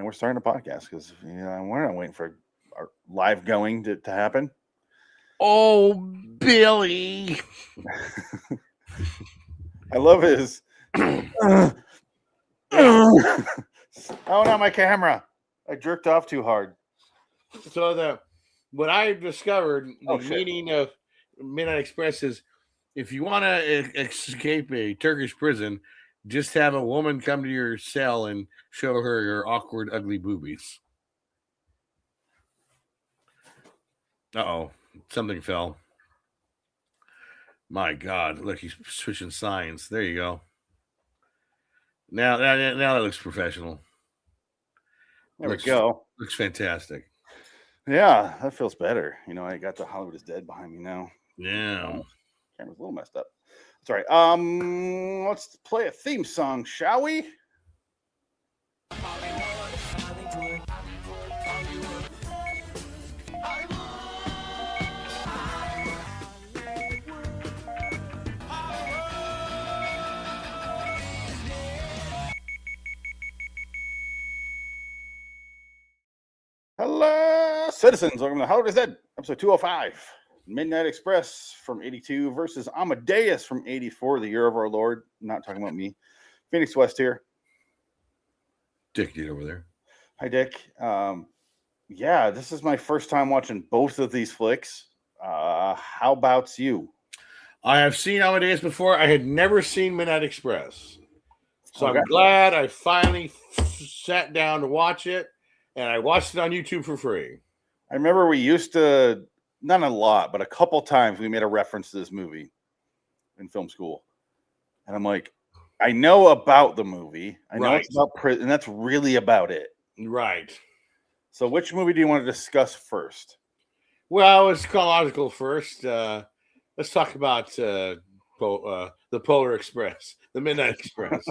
we're starting a podcast because we're not waiting for our live going to happen. Oh, Billy. I love his. Oh, not my camera. I jerked off too hard. So what I've discovered, the meaning of Midnight Express is if you want to escape a Turkish prison, just have a woman come to your cell and show her your awkward, ugly boobies. Uh-oh. Something fell. My God. Look, he's switching signs. There you go. Now that looks professional. There we go. Looks fantastic. Yeah, that feels better. I got the Hollywood is Dead behind me now. Yeah. Camera's a little messed up. That's all right. Let's play a theme song, shall we? Hello, citizens. Welcome to Hollywood is Dead, episode 205. Midnight Express from 82 versus Amadeus from 84, the year of our Lord. I'm not talking about me. Phoenix West here. Dick, get over there. Hi, Dick. Yeah, this is my first time watching both of these flicks. How about you? I have seen Amadeus before. I had never seen Midnight Express. So I'm glad I finally sat down to watch it, and I watched it on YouTube for free. I remember we used to, not a lot, but a couple times we made a reference to this movie in film school. And I'm like, I know about the movie. I know it's about prison, and that's really about it. Right. So which movie do you want to discuss first? Well, it's chronological first. Let's talk about the Polar Express, the Midnight Express.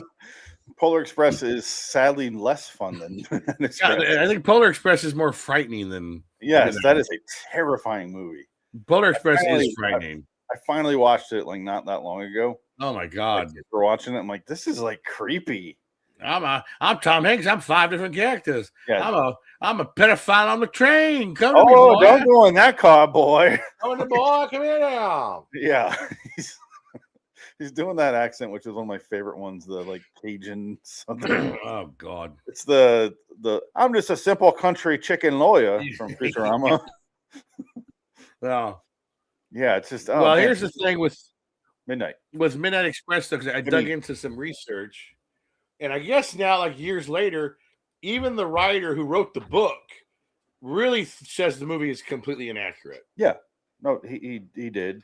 Polar Express is sadly less fun than Midnight Express. I think Polar Express is more frightening than... Yes, that is a terrifying movie. Polar Express is frightening. I finally watched it not that long ago. Oh my God. We're watching it. I'm like, this is creepy. I'm Tom Hanks. I'm 5 different characters. Yeah. I'm a pedophile on the train. Come to me, boy. Don't go in that car, boy. Come on, boy. Come here now. Yeah. He's doing that accent, which is one of my favorite ones, the Cajun something. Oh God. It's the I'm just a simple country chicken lawyer from Futurama. Well, yeah, it's just here's the thing with Midnight Express, because I dug into some research, and I guess now, years later, even the writer who wrote the book really says the movie is completely inaccurate. Yeah, no, he did.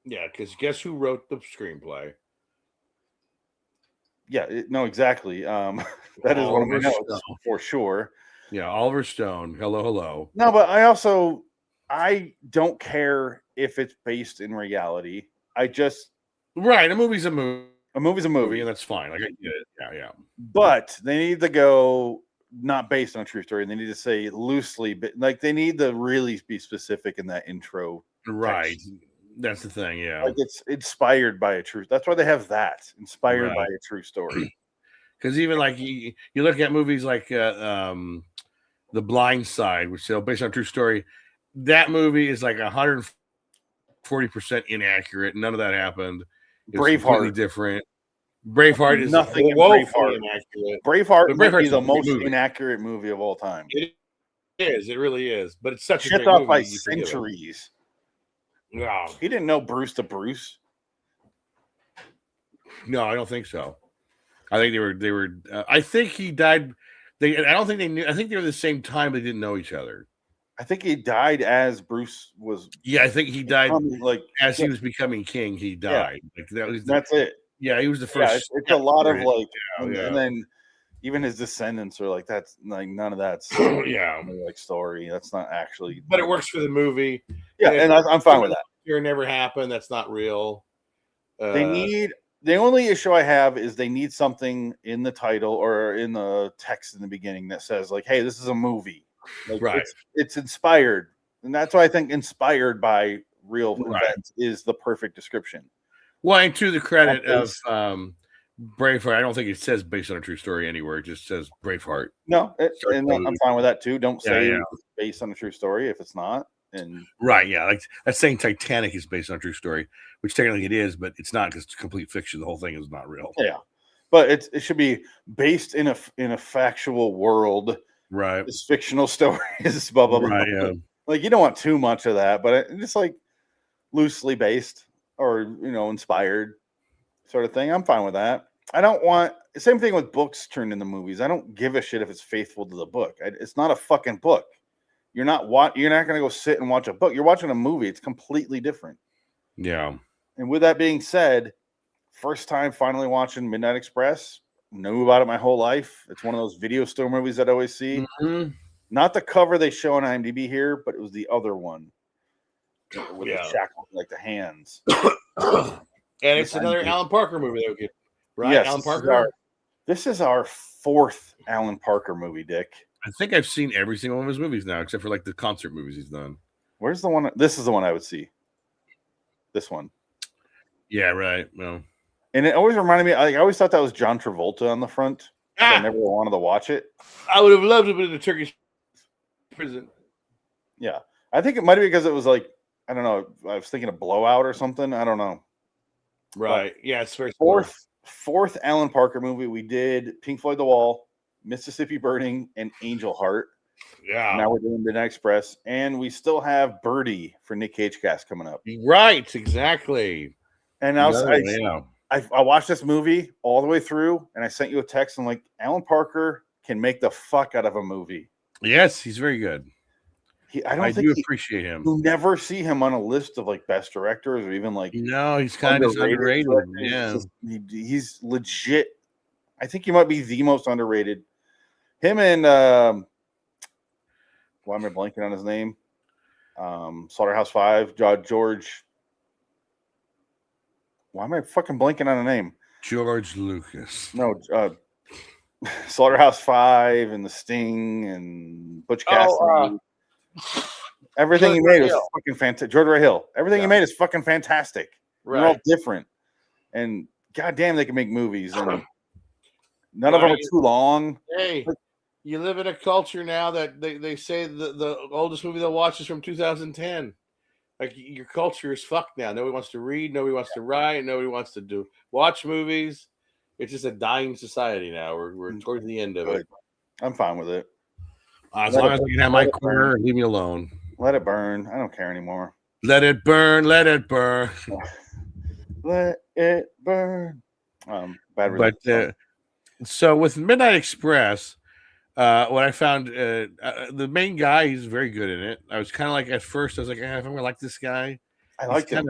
Yeah, because guess who wrote the screenplay? Yeah, no, exactly. That is one of my notes for sure. Yeah, Oliver Stone. Hello. No, but I don't care if it's based in reality. A movie's a movie. A movie's a movie, and that's fine. I get it. Yeah. But they need to go not based on a true story. They need to say loosely, but they need to really be specific in that intro. Right. Text. That's the thing. Yeah. It's inspired by a true. That's why they have that inspired by a true story. Because even you look at movies like The Blind Side, which is based on a true story. That movie is 140% inaccurate. None of that happened. Braveheart, completely different. Braveheart is nothing. Woefully inaccurate. Braveheart might be the most inaccurate movie of all time. It is. It really is. But it's such a shit great off movie, by centuries. Wow. He didn't know Bruce to Bruce. No, I don't think so. I think they were. I think he died. I don't think they knew. I think they were the same time. They didn't know each other. I think he died as Bruce was. Yeah, I think he died as he was becoming king. He died. Yeah. That's it. Yeah, he was the first. Yeah, it's a lot of and then even his descendants are that's none of that's story. That's not actually. But it works for the movie. Yeah, and I'm fine with that. It never happened. That's not real. The only issue I have is they need something in the title or in the text in the beginning that says hey, this is a movie. Right. It's inspired, and that's why I think inspired by real events is the perfect description. Well, and to the credit of Braveheart. I don't think it says based on a true story anywhere. It just says Braveheart. No, and I'm fine with that too. Don't say it's based on a true story if it's not. And right, yeah, like that's saying Titanic is based on a true story, which technically it is, but it's not because it's complete fiction. The whole thing is not real. Yeah, but it should be based in a factual world. Right, it's fictional stories. Blah blah blah. Right, yeah. Like you don't want too much of that, but just like loosely based or inspired sort of thing. I'm fine with that. I don't want same thing with books turned into movies. I don't give a shit if it's faithful to the book. It's not a fucking book. You're not going to go sit and watch a book. You're watching a movie. It's completely different. Yeah. And with that being said, first time finally watching Midnight Express. Knew about it my whole life. It's one of those video store movies that I always see. Mm-hmm. Not the cover they show on IMDb here, but it was the other one. With the shackles, like the hands. And it's another Alan Parker movie that we get, right? Yes, Alan Parker. This is our fourth Alan Parker movie, Dick. I think I've seen every single one of his movies now, except for like the concert movies he's done. Where's the one? This is the one I would see. This one. Yeah, right. No. And it always reminded me. I always thought that was John Travolta on the front. I never wanted to watch it. I would have loved to be in the Turkish prison. Yeah, I think it might be because it was like I don't know. I was thinking of Blowout or something. I don't know. Right. But yeah, it's very fourth Alan Parker movie. We did Pink Floyd The Wall, Mississippi Burning, and Angel Heart. Yeah. Now we're doing Midnight Express, and we still have Birdie for Nick Cage cast coming up. Right. Exactly. And I watched this movie all the way through, and I sent you a text. And like Alan Parker can make the fuck out of a movie. Yes, he's very good. I do appreciate him. You never see him on a list of like best directors or even like he's kind of underrated. Yeah, he's legit. I think he might be the most underrated. Him and why am I blanking on his name? Slaughterhouse-Five, George. Why am I fucking blanking on a name? George Lucas. No, Slaughterhouse-Five and The Sting and Butch Cassidy. Everything he made was fucking fantastic. George Ray Hill. Everything he made is fucking fantastic. Right. They're all different. And goddamn, they can make movies. And none of them are too long. Hey, you live in a culture now that they say the oldest movie they'll watch is from 2010. Like your culture is fucked now. Nobody wants to read. Nobody wants to write. Nobody wants to watch movies. It's just a dying society now. We're towards the end of it. I'm fine with it. As long as I can have my corner, leave me alone. Let it burn. I don't care anymore. Let it burn. Let it burn. Let it burn. Bad but so with Midnight Express, what I found, the main guy, he's very good in it. I was kind of like, at first, I was like, I'm going to like this guy. I liked him.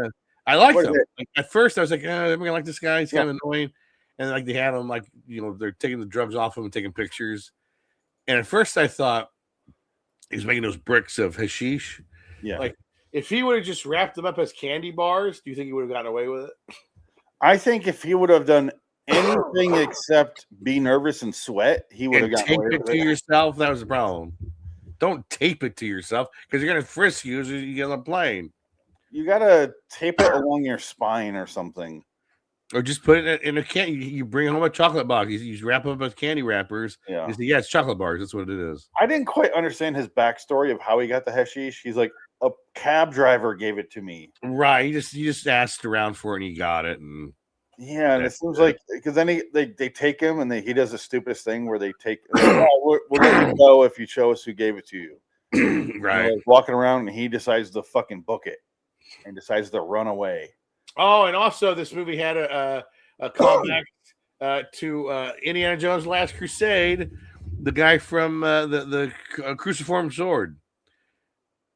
I liked him. Like, at first, I was like, I'm going to like this guy. He's kind of annoying. And like they had him, like, they're taking the drugs off him and taking pictures. And at first, I thought he's making those bricks of hashish. Yeah. Like, if he would have just wrapped them up as candy bars, do you think he would have gotten away with it? I think if he would have done anything except be nervous and sweat, he would have gotten away with it. Tape it to yourself. That was the problem. Don't tape it to yourself because you're going to frisk you as you get on a plane. You got to tape it along your spine or something. Or just put it in a can. You bring home a chocolate box. You wrap them up with candy wrappers. Yeah. You say, it's chocolate bars. That's what it is. I didn't quite understand his backstory of how he got the hashish. He's like, a cab driver gave it to me. Right. He just asked around for it and he got it. And yeah, and it seems like because then they take him and he does the stupidest thing where they take. We'll let you know if you show us who gave it to you. Right. Walking around and he decides to fucking book it and decides to run away. Oh, and also this movie had a callback to Indiana Jones' Last Crusade. The guy from the cruciform sword.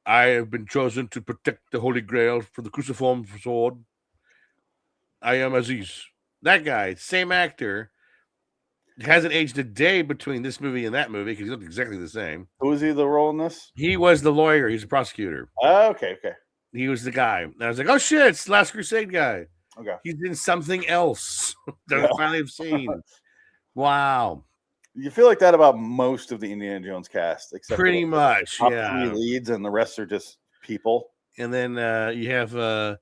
I have been chosen to protect the Holy Grail for the cruciform sword. I am Aziz. That guy, same actor, hasn't aged a day between this movie and that movie because he looked exactly the same. Who was he the role in this? He was the lawyer. He's a prosecutor. Okay. He was the guy. And I was like, oh, shit, it's the Last Crusade guy. Okay. He's in something else that I finally have seen. Wow. You feel like that about most of the Indiana Jones cast, except pretty much, the top 3 leads, and the rest are just people. And then you have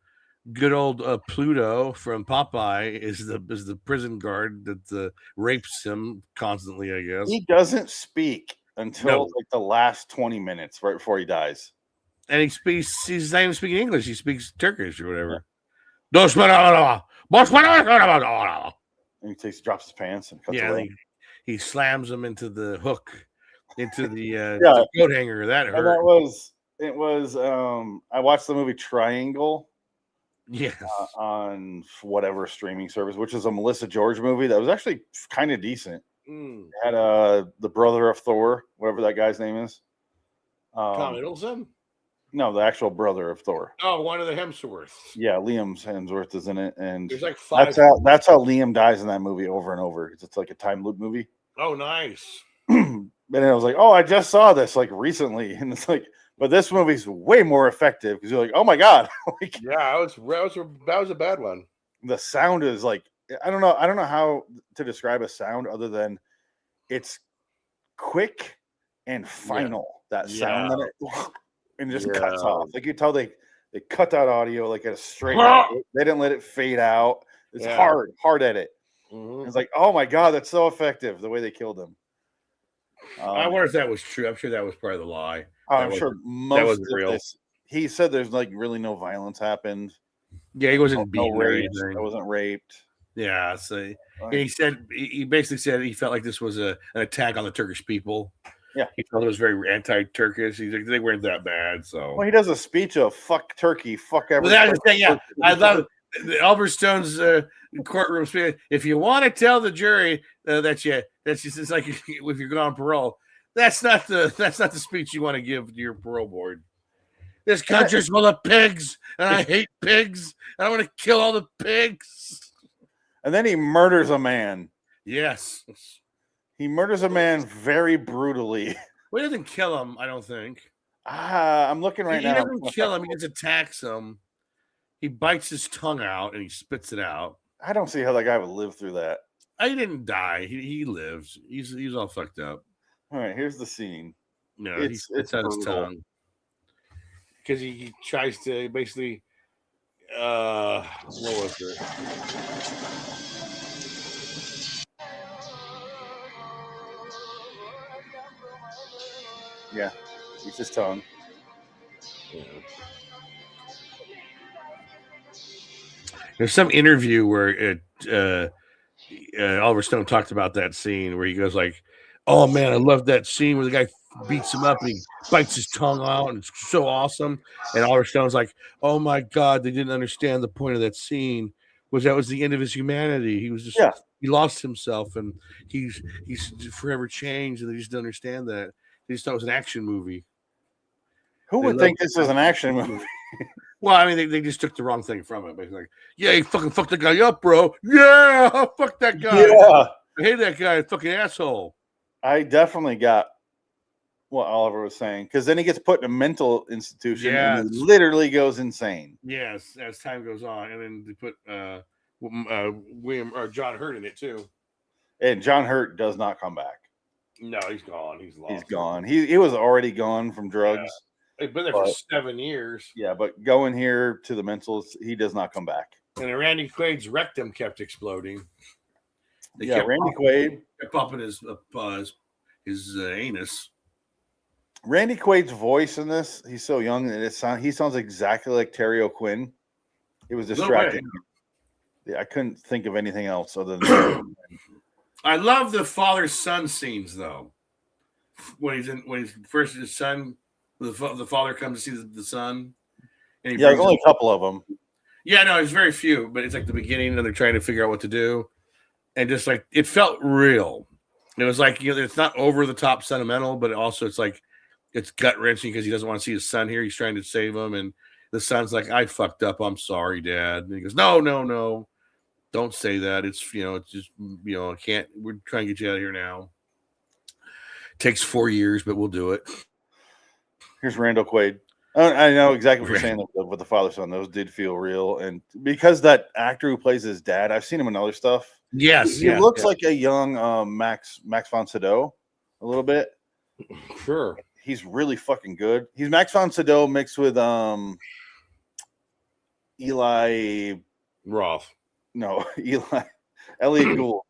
good old Pluto from Popeye is the prison guard that rapes him constantly, I guess. He doesn't speak until No. like the last 20 minutes right before he dies. And he's not even speaking English. He speaks Turkish or whatever. And he drops his pants and cuts away. He slams him into the hook, into the coat hanger. That hurt. And it was I watched the movie Triangle. Yes. On whatever streaming service, which is a Melissa George movie that was actually kind of decent. It had the brother of Thor, whatever that guy's name is. Tom Hiddleston? No, the actual brother of Thor. Oh, one of the Hemsworths. Yeah, Liam Hemsworth is in it, and there's like 5. That's how Liam dies in that movie over and over. It's like a time loop movie. Oh, nice. And I was like, oh, I just saw this like recently, and it's like, but this movie's way more effective because you're like, oh my god, like, yeah, that was a bad one. The sound is like, I don't know how to describe a sound other than it's quick and final. That sound that and just cuts off. Like you tell they cut that audio like at a straight. They didn't let it fade out. It's hard edit. Mm-hmm. It's like, oh my god, that's so effective the way they killed him. I wonder if that was true. I'm sure that was probably the lie. I'm sure most of real. This. He said there's like really no violence happened. Yeah, he wasn't beaten or anything. I wasn't raped. Yeah, so he basically said he felt like this was an attack on the Turkish people. Yeah, he felt it was very anti-Turkish. He's like, they weren't that bad. So he does a speech of "fuck Turkey, fuck everything." Well, that's the thing. Yeah, I love Oliver Stone's courtroom speech. If you want to tell the jury that's just it's like if you're going on parole, that's not the speech you want to give to your parole board. This country's full of pigs, and I hate pigs, and I want to kill all the pigs. And then he murders a man. Yes. He murders a man very brutally. Well, he doesn't kill him, I don't think. I'm looking now. He doesn't kill him. He just attacks him. He bites his tongue out, and he spits it out. I don't see how that guy would live through that. He didn't die. He lives. He's all fucked up. All right, here's the scene. No, he spits out his tongue. Because he tries to basically... what was it? Yeah, eats his tongue. Yeah. There's some interview where Oliver Stone talked about that scene where he goes like, "Oh man, I love that scene where the guy beats him up and he bites his tongue out, and it's so awesome." And Oliver Stone's like, "Oh my god, they didn't understand the point of that scene. That was the end of his humanity. He was just he lost himself, and he's forever changed, and they just don't understand that. They just thought it was an action movie." Who would think this is an action movie? Well, I mean, they just took the wrong thing from it. Basically, like, yeah, he fucking fucked that guy up, bro. Yeah, fuck that guy. Yeah, I hate that guy, fucking asshole. I definitely got what Oliver was saying, because then he gets put in a mental institution and he literally goes insane. Yes, as time goes on, and then they put William or John Hurt in it too. And John Hurt does not come back. No, he's gone. He's lost. He's gone. He was already gone from drugs. Yeah. He's been there for 7 years. Yeah, but going here to the mentals, he does not come back. And Randy Quaid's rectum kept exploding. Randy Quaid kept popping his anus. Randy Quaid's voice in this, he's so young that he sounds exactly like Terry O'Quinn. It was distracting. Yeah, I couldn't think of anything else other than I love the father-son scenes though. When he's first his son, the father comes to see the son. And there's only a couple of them. Yeah, no, it's very few, but it's like the beginning, and they're trying to figure out what to do, and just like it felt real. It was like, it's not over the top sentimental, but also it's like it's gut wrenching because he doesn't want to see his son here. He's trying to save him, and the son's like, "I fucked up. I'm sorry, Dad." And he goes, "No, don't say that. It's it's just I can't. We're trying to get you out of here now. Takes 4 years, but we'll do it." Here's Randall Quaid. I know exactly what you're saying with the father-son. Those did feel real, and because that actor who plays his dad, I've seen him in other stuff. Yes, he looks like a young Max von Sydow a little bit. Sure, he's really fucking good. He's Max von Sydow mixed with Eli Roth. No, Elliot Gould.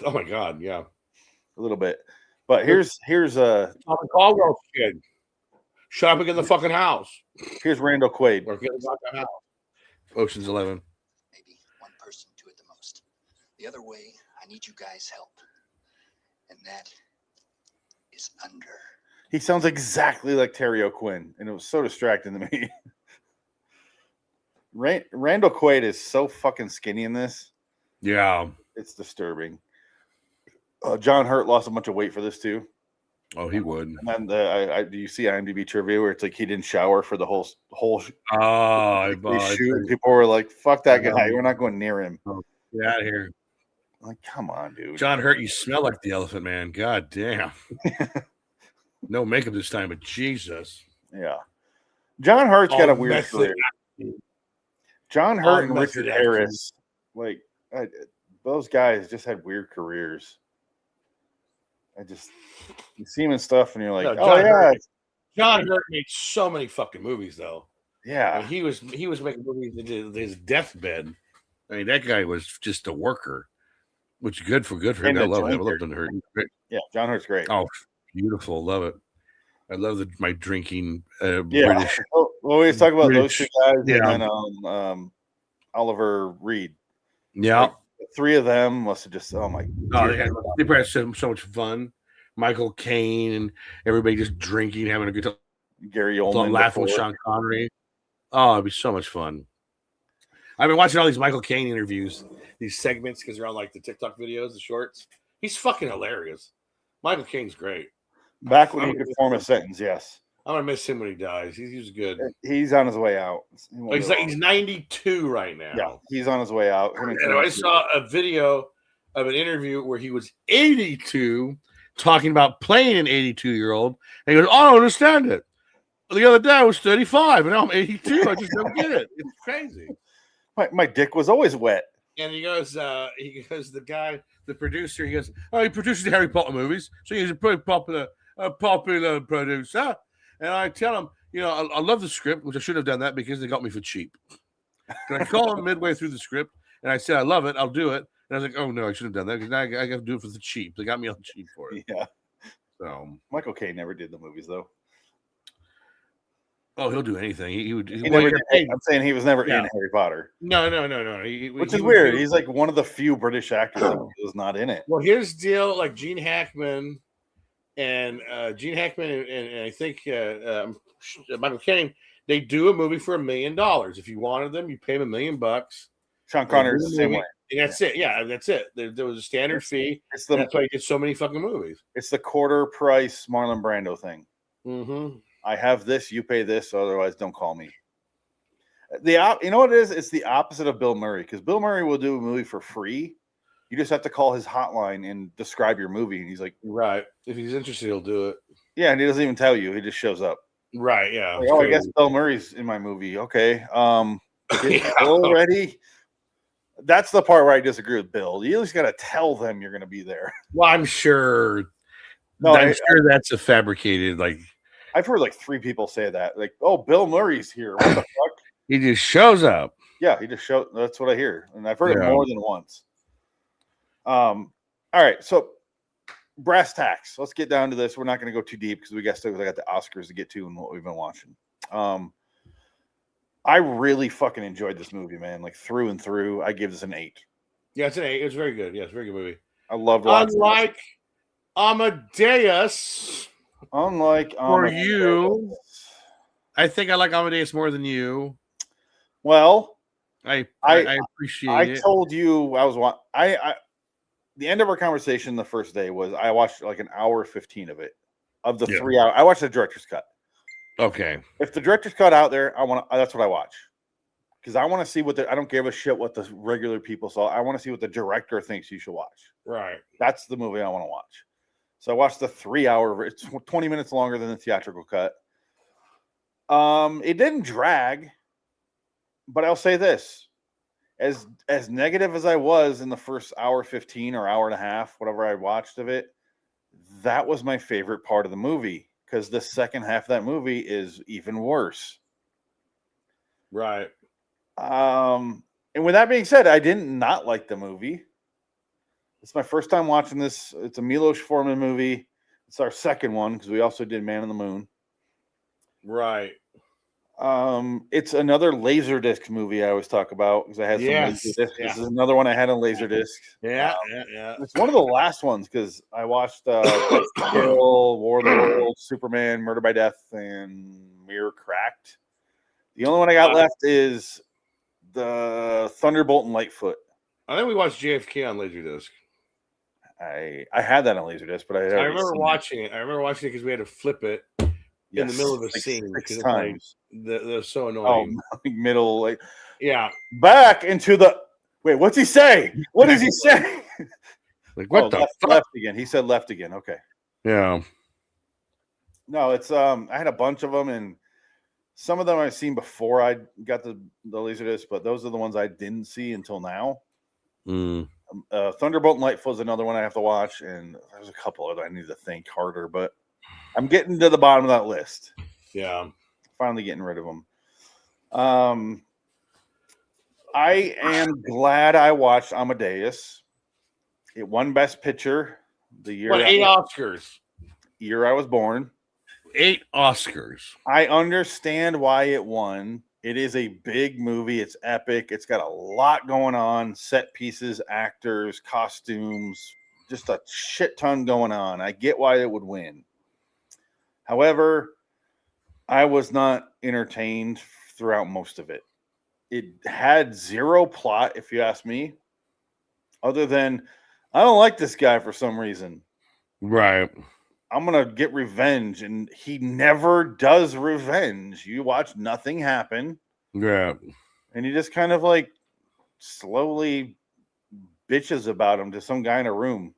Oh my God, yeah. A little bit. But here's Tommy Caldwell kid. Shut up and get in the fucking house. Here's Randall Quaid. Or get in the fucking house. Ocean's 11. Maybe one person do it the most. The other way, I need you guys' help. And that is under. He sounds exactly like Terry O'Quinn, and it was so distracting to me. Randall Quaid is so fucking skinny in this. Yeah. It's disturbing. John Hurt lost a bunch of weight for this too. Oh, he would. And then do you see IMDb trivia where it's like he didn't shower for the whole shoot? People were like, "Fuck that guy! We're not going near him." Oh, get out of here! Like, come on, dude. John Hurt, you smell like the Elephant Man. God damn. No makeup this time, but Jesus. Yeah. John Hurt's got a weird career. John Hurt and Richard Harris, those guys just had weird careers. You see him in stuff, and you're like, John Hurt made so many fucking movies, though. Yeah, I mean, he was making movies into his deathbed. I mean, that guy was just a worker, which good for him. I love John Hurt. Yeah, John Hurt's great. Oh, beautiful, love it. I love my drinking British. Well, we always talk about those two guys, and then Oliver Reed. Yeah. Three of them must have just, oh my God. They probably had so much fun. Michael Caine and everybody just drinking, having a good time. Gary Oldman. Laughing with Sean Connery. Oh, it'd be so much fun. I've been watching all these Michael Caine interviews, these segments, because they're on like the TikTok videos, the shorts. He's fucking hilarious. Michael Caine's great. Back when he could form a sentence, yes. I'm gonna miss him when he dies. He's good. He's on his way out. He's 92 right now. Yeah, he's on his way out. And I saw a video of an interview where he was 82, talking about playing an 82-year-old, and he goes, "I don't understand it. The other day I was 35, and now I'm 82. I just don't get it. It's crazy." My dick was always wet. And he goes, the producer, he goes, "Oh, he produces the Harry Potter movies, so he's a pretty popular producer." And I tell him, I love the script, which I should have done that because they got me for cheap. And I call him midway through the script, and I said, "I love it. I'll do it." And I was like, "Oh no, I should have done that because now I got to do it for the cheap. They got me on cheap for it." Yeah. So Michael Caine never did the movies though. Oh, he'll do anything. He never did. I'm saying he was never in Harry Potter. No. Which is weird. He's like one of the few British actors that was not in it. Well, here's the deal: like Gene Hackman and I think Michael Caine, they do a movie for $1 million. If you wanted them, you pay them $1 million. Sean Connery's the same way. And that's it. Yeah, that's it. There was a standard fee. That's why he did so many fucking movies. It's the quarter price Marlon Brando thing. Mm-hmm. I have this, you pay this, otherwise don't call me. You know what it is? It's the opposite of Bill Murray, because Bill Murray will do a movie for free. You just have to call his hotline and describe your movie, and he's like, right. If he's interested, he'll do it. Yeah, and he doesn't even tell you. He just shows up. Right. Yeah. Like, I guess Bill Murray's in my movie. Okay. Bill ready? That's the part where I disagree with Bill. You just got to tell them you're going to be there. Well, I'm sure. No, I'm sure that's a fabricated, like. I've heard like 3 people say that. Like, oh, Bill Murray's here. What the fuck? He just shows up. Yeah, he just shows. That's what I hear. And I've heard it more than once. All right. So brass tacks. Let's get down to this. We're not going to go too deep because I got the Oscars to get to and what we've been watching. I really fucking enjoyed this movie, man. Like through and through. I give this an 8. Yeah, it's an 8. It's very good. Yeah, it's a very good movie. I loved watching. Unlike Amadeus. For you, I think I like Amadeus more than you. Well, I appreciate it. I told you I was the end of our conversation the first day was I watched like an hour 15 of it. Of the 3 hours, I watched the director's cut. Okay. If the director's cut out there, that's what I watch. Because I want to see I don't give a shit what the regular people saw. I want to see what the director thinks you should watch. Right. That's the movie I want to watch. So I watched the 3 hour. It's 20 minutes longer than the theatrical cut. It didn't drag, but I'll say this: as negative as I was in the first hour 15 or hour and a half, whatever I watched of it, that was my favorite part of the movie because the second half of that movie is even worse. Right. And with that being said, I did not like the movie. It's my first time watching this. It's a Milos Forman movie. It's our second one because we also did Man on the Moon. Right. It's another Laserdisc movie I always talk about because I had some Laserdisc. Yeah. This is another one I had on Laserdisc. Yeah. It's one of the last ones because I watched Kill, War of the Worlds, Superman, Murder by Death, and Mirror Cracked. The only one I got left is the Thunderbolt and Lightfoot. I think we watched JFK on Laserdisc. I had that on Laserdisc, but I remember watching it. I remember watching it because we had to flip it in the middle of a scene. 6 times. They're so annoying. Oh, middle. Yeah. Back into the. Wait, what's he say? What does he say? Like, what the left, fuck? left again. He said left again. Okay. Yeah. No, it's I had a bunch of them, and some of them I've seen before I got the Laserdisc, but those are the ones I didn't see until now. Thunderbolt and Lightfoot is another one I have to watch, and there's a couple other I need to think harder, but I'm getting to the bottom of that list. Yeah. Finally getting rid of them. I am glad I watched Amadeus. It won Best Picture the year. What, 8 Oscars? Year I was born. 8 Oscars. I understand why it won. It is a big movie. It's epic. It's got a lot going on. Set pieces, actors, costumes, just a shit ton going on. I get why it would win. However, I was not entertained throughout most of it. It had zero plot, if you ask me, other than I don't like this guy for some reason. Right. I'm going to get revenge. And he never does revenge. You watch nothing happen. Yeah. And he just kind of like slowly bitches about him to some guy in a room.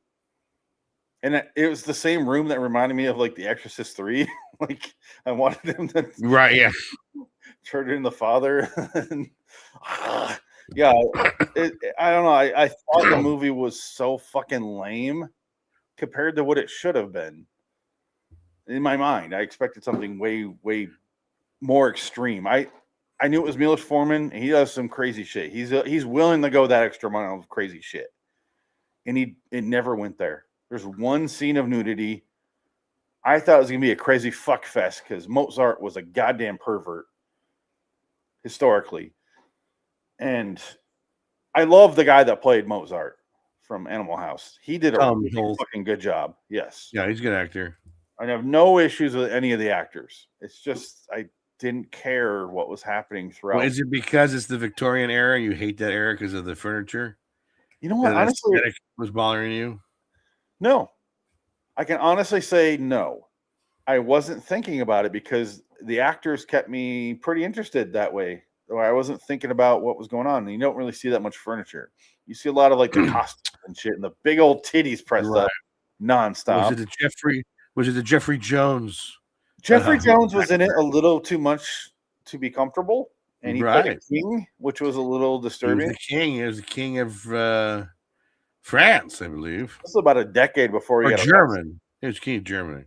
And it was the same room that reminded me of like The Exorcist 3. Like I wanted him to turn in the father. Yeah. I don't know. I thought the movie was so fucking lame compared to what it should have been. In my mind, I expected something way, way more extreme. I knew it was Milos Forman, and he does some crazy shit. He's willing to go that extra mile of crazy shit, and it never went there. There's one scene of nudity. I thought it was gonna be a crazy fuck fest because Mozart was a goddamn pervert historically, and I love the guy that played Mozart from Animal House. He did a fucking good job. Yes, yeah, he's a good actor. I have no issues with any of the actors. It's just I didn't care what was happening throughout. Well, is it because it's the Victorian era and you hate that era because of the furniture? You know what? Honestly, was bothering you? No. I can honestly say no. I wasn't thinking about it because the actors kept me pretty interested that way. I wasn't thinking about what was going on. And you don't really see that much furniture. You see a lot of like the costumes and shit and the big old titties pressed up nonstop. Was it the Jeffrey Jones? Jeffrey Jones was in it a little too much to be comfortable, and he played a king, which was a little disturbing. He was the king of France, I believe. This was about a decade before he got German. He was king of Germany.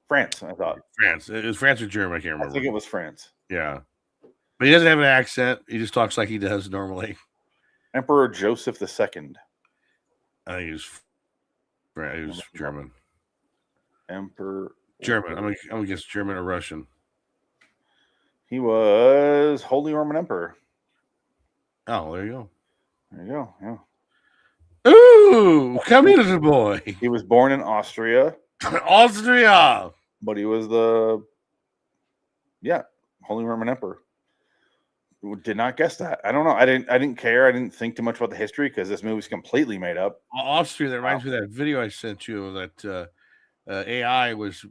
France, I thought. France. It was France or German. I can't remember. I think it was France. Yeah, but he doesn't have an accent. He just talks like he does normally. Emperor Joseph II. I think he was German. Emperor German. I'm gonna guess German or Russian. He was Holy Roman Emperor. Oh, there you go. There you go. Yeah. Ooh, come here, little boy. He was born in Austria. Austria. But he was Holy Roman Emperor. Did not guess that. I don't know. I didn't care. I didn't think too much about the history because this movie's completely made up. Austria. That reminds me of that video I sent you that AI was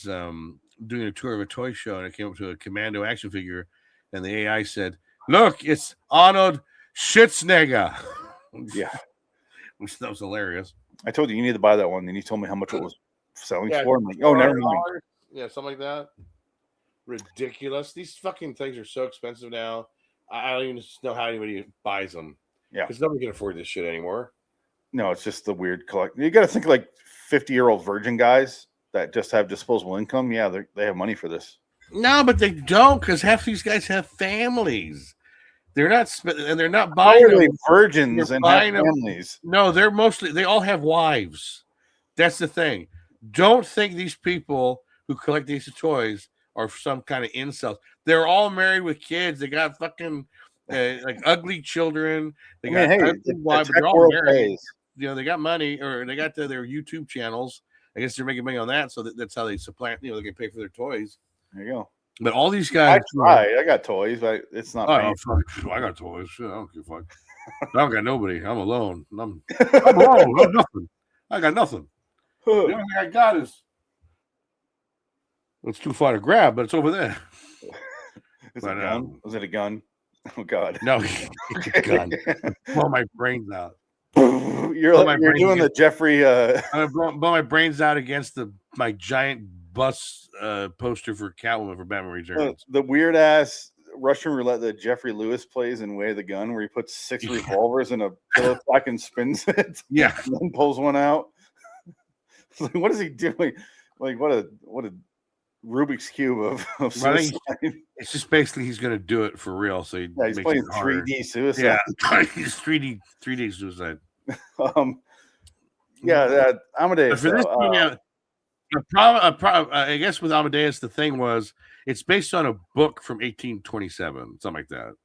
doing a tour of a toy show and it came up to a commando action figure, and the AI said, "Look, it's Arnold Schwarzenegger." Yeah, which that was hilarious. I told you need to buy that one, and you told me how much it was selling for. I'm like, oh, never mind. Yeah, something like that. Ridiculous. These fucking things are so expensive now. I don't even know how anybody buys them. Yeah, because nobody can afford this shit anymore. No, it's just the weird collect. You got to think like 50-year-old virgin guys that just have disposable income. Yeah, they have money for this. No, but they don't, because half these guys have families. They're not, and they're not How buying are they them. virgins They're and have buying them. families? No, they all have wives. That's the thing. Don't think these people who collect these toys are some kind of incels. They're all married with kids. They got fucking like ugly children. They got ugly wives, but they're all married. Pays. You know, they got money, or they got their YouTube channels. I guess they're making money on that, so that's how they supplant. You know, they can pay for their toys. There you go. But all these guys, I got toys, but it's not. Oh, fuck. I got toys. Shit, I don't give a fuck. I don't got nobody. I'm alone. I'm alone. I got nothing. I got nothing. The only thing I got is it's too far to grab, but it's over there. Is it a gun? Was it a gun? Oh God! No, it's a gun. Blow my brains out. You're doing the Jeffrey. I'm gonna blow my brains out against my giant bus poster for Catwoman for Batman Returns. The weird ass Russian roulette that Jeffrey Lewis plays in Way of the Gun, where he puts 6 revolvers in a pillow sack and spins it. Yeah, and then pulls one out. Like, what is he doing? Like, what a Rubik's cube of suicide. It's just basically he's going to do it for real. So he's playing 3D suicide. Yeah, he's 3D suicide. Amadeus. For this movie, I guess with Amadeus, the thing was it's based on a book from 1827, something like that.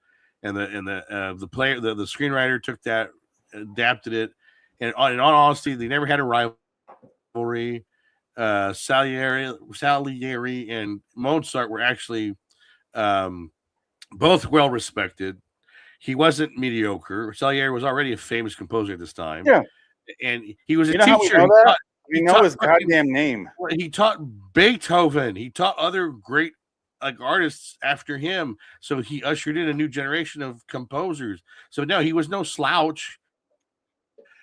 And the screenwriter took that, adapted it, and in all honesty, they never had a rivalry. Salieri and Mozart were actually both well respected. He wasn't mediocre. Salieri was already a famous composer at this time. Yeah, and he was a teacher. He know his goddamn name. He taught Beethoven. He taught other great artists after him. So he ushered in a new generation of composers. So no, he was no slouch.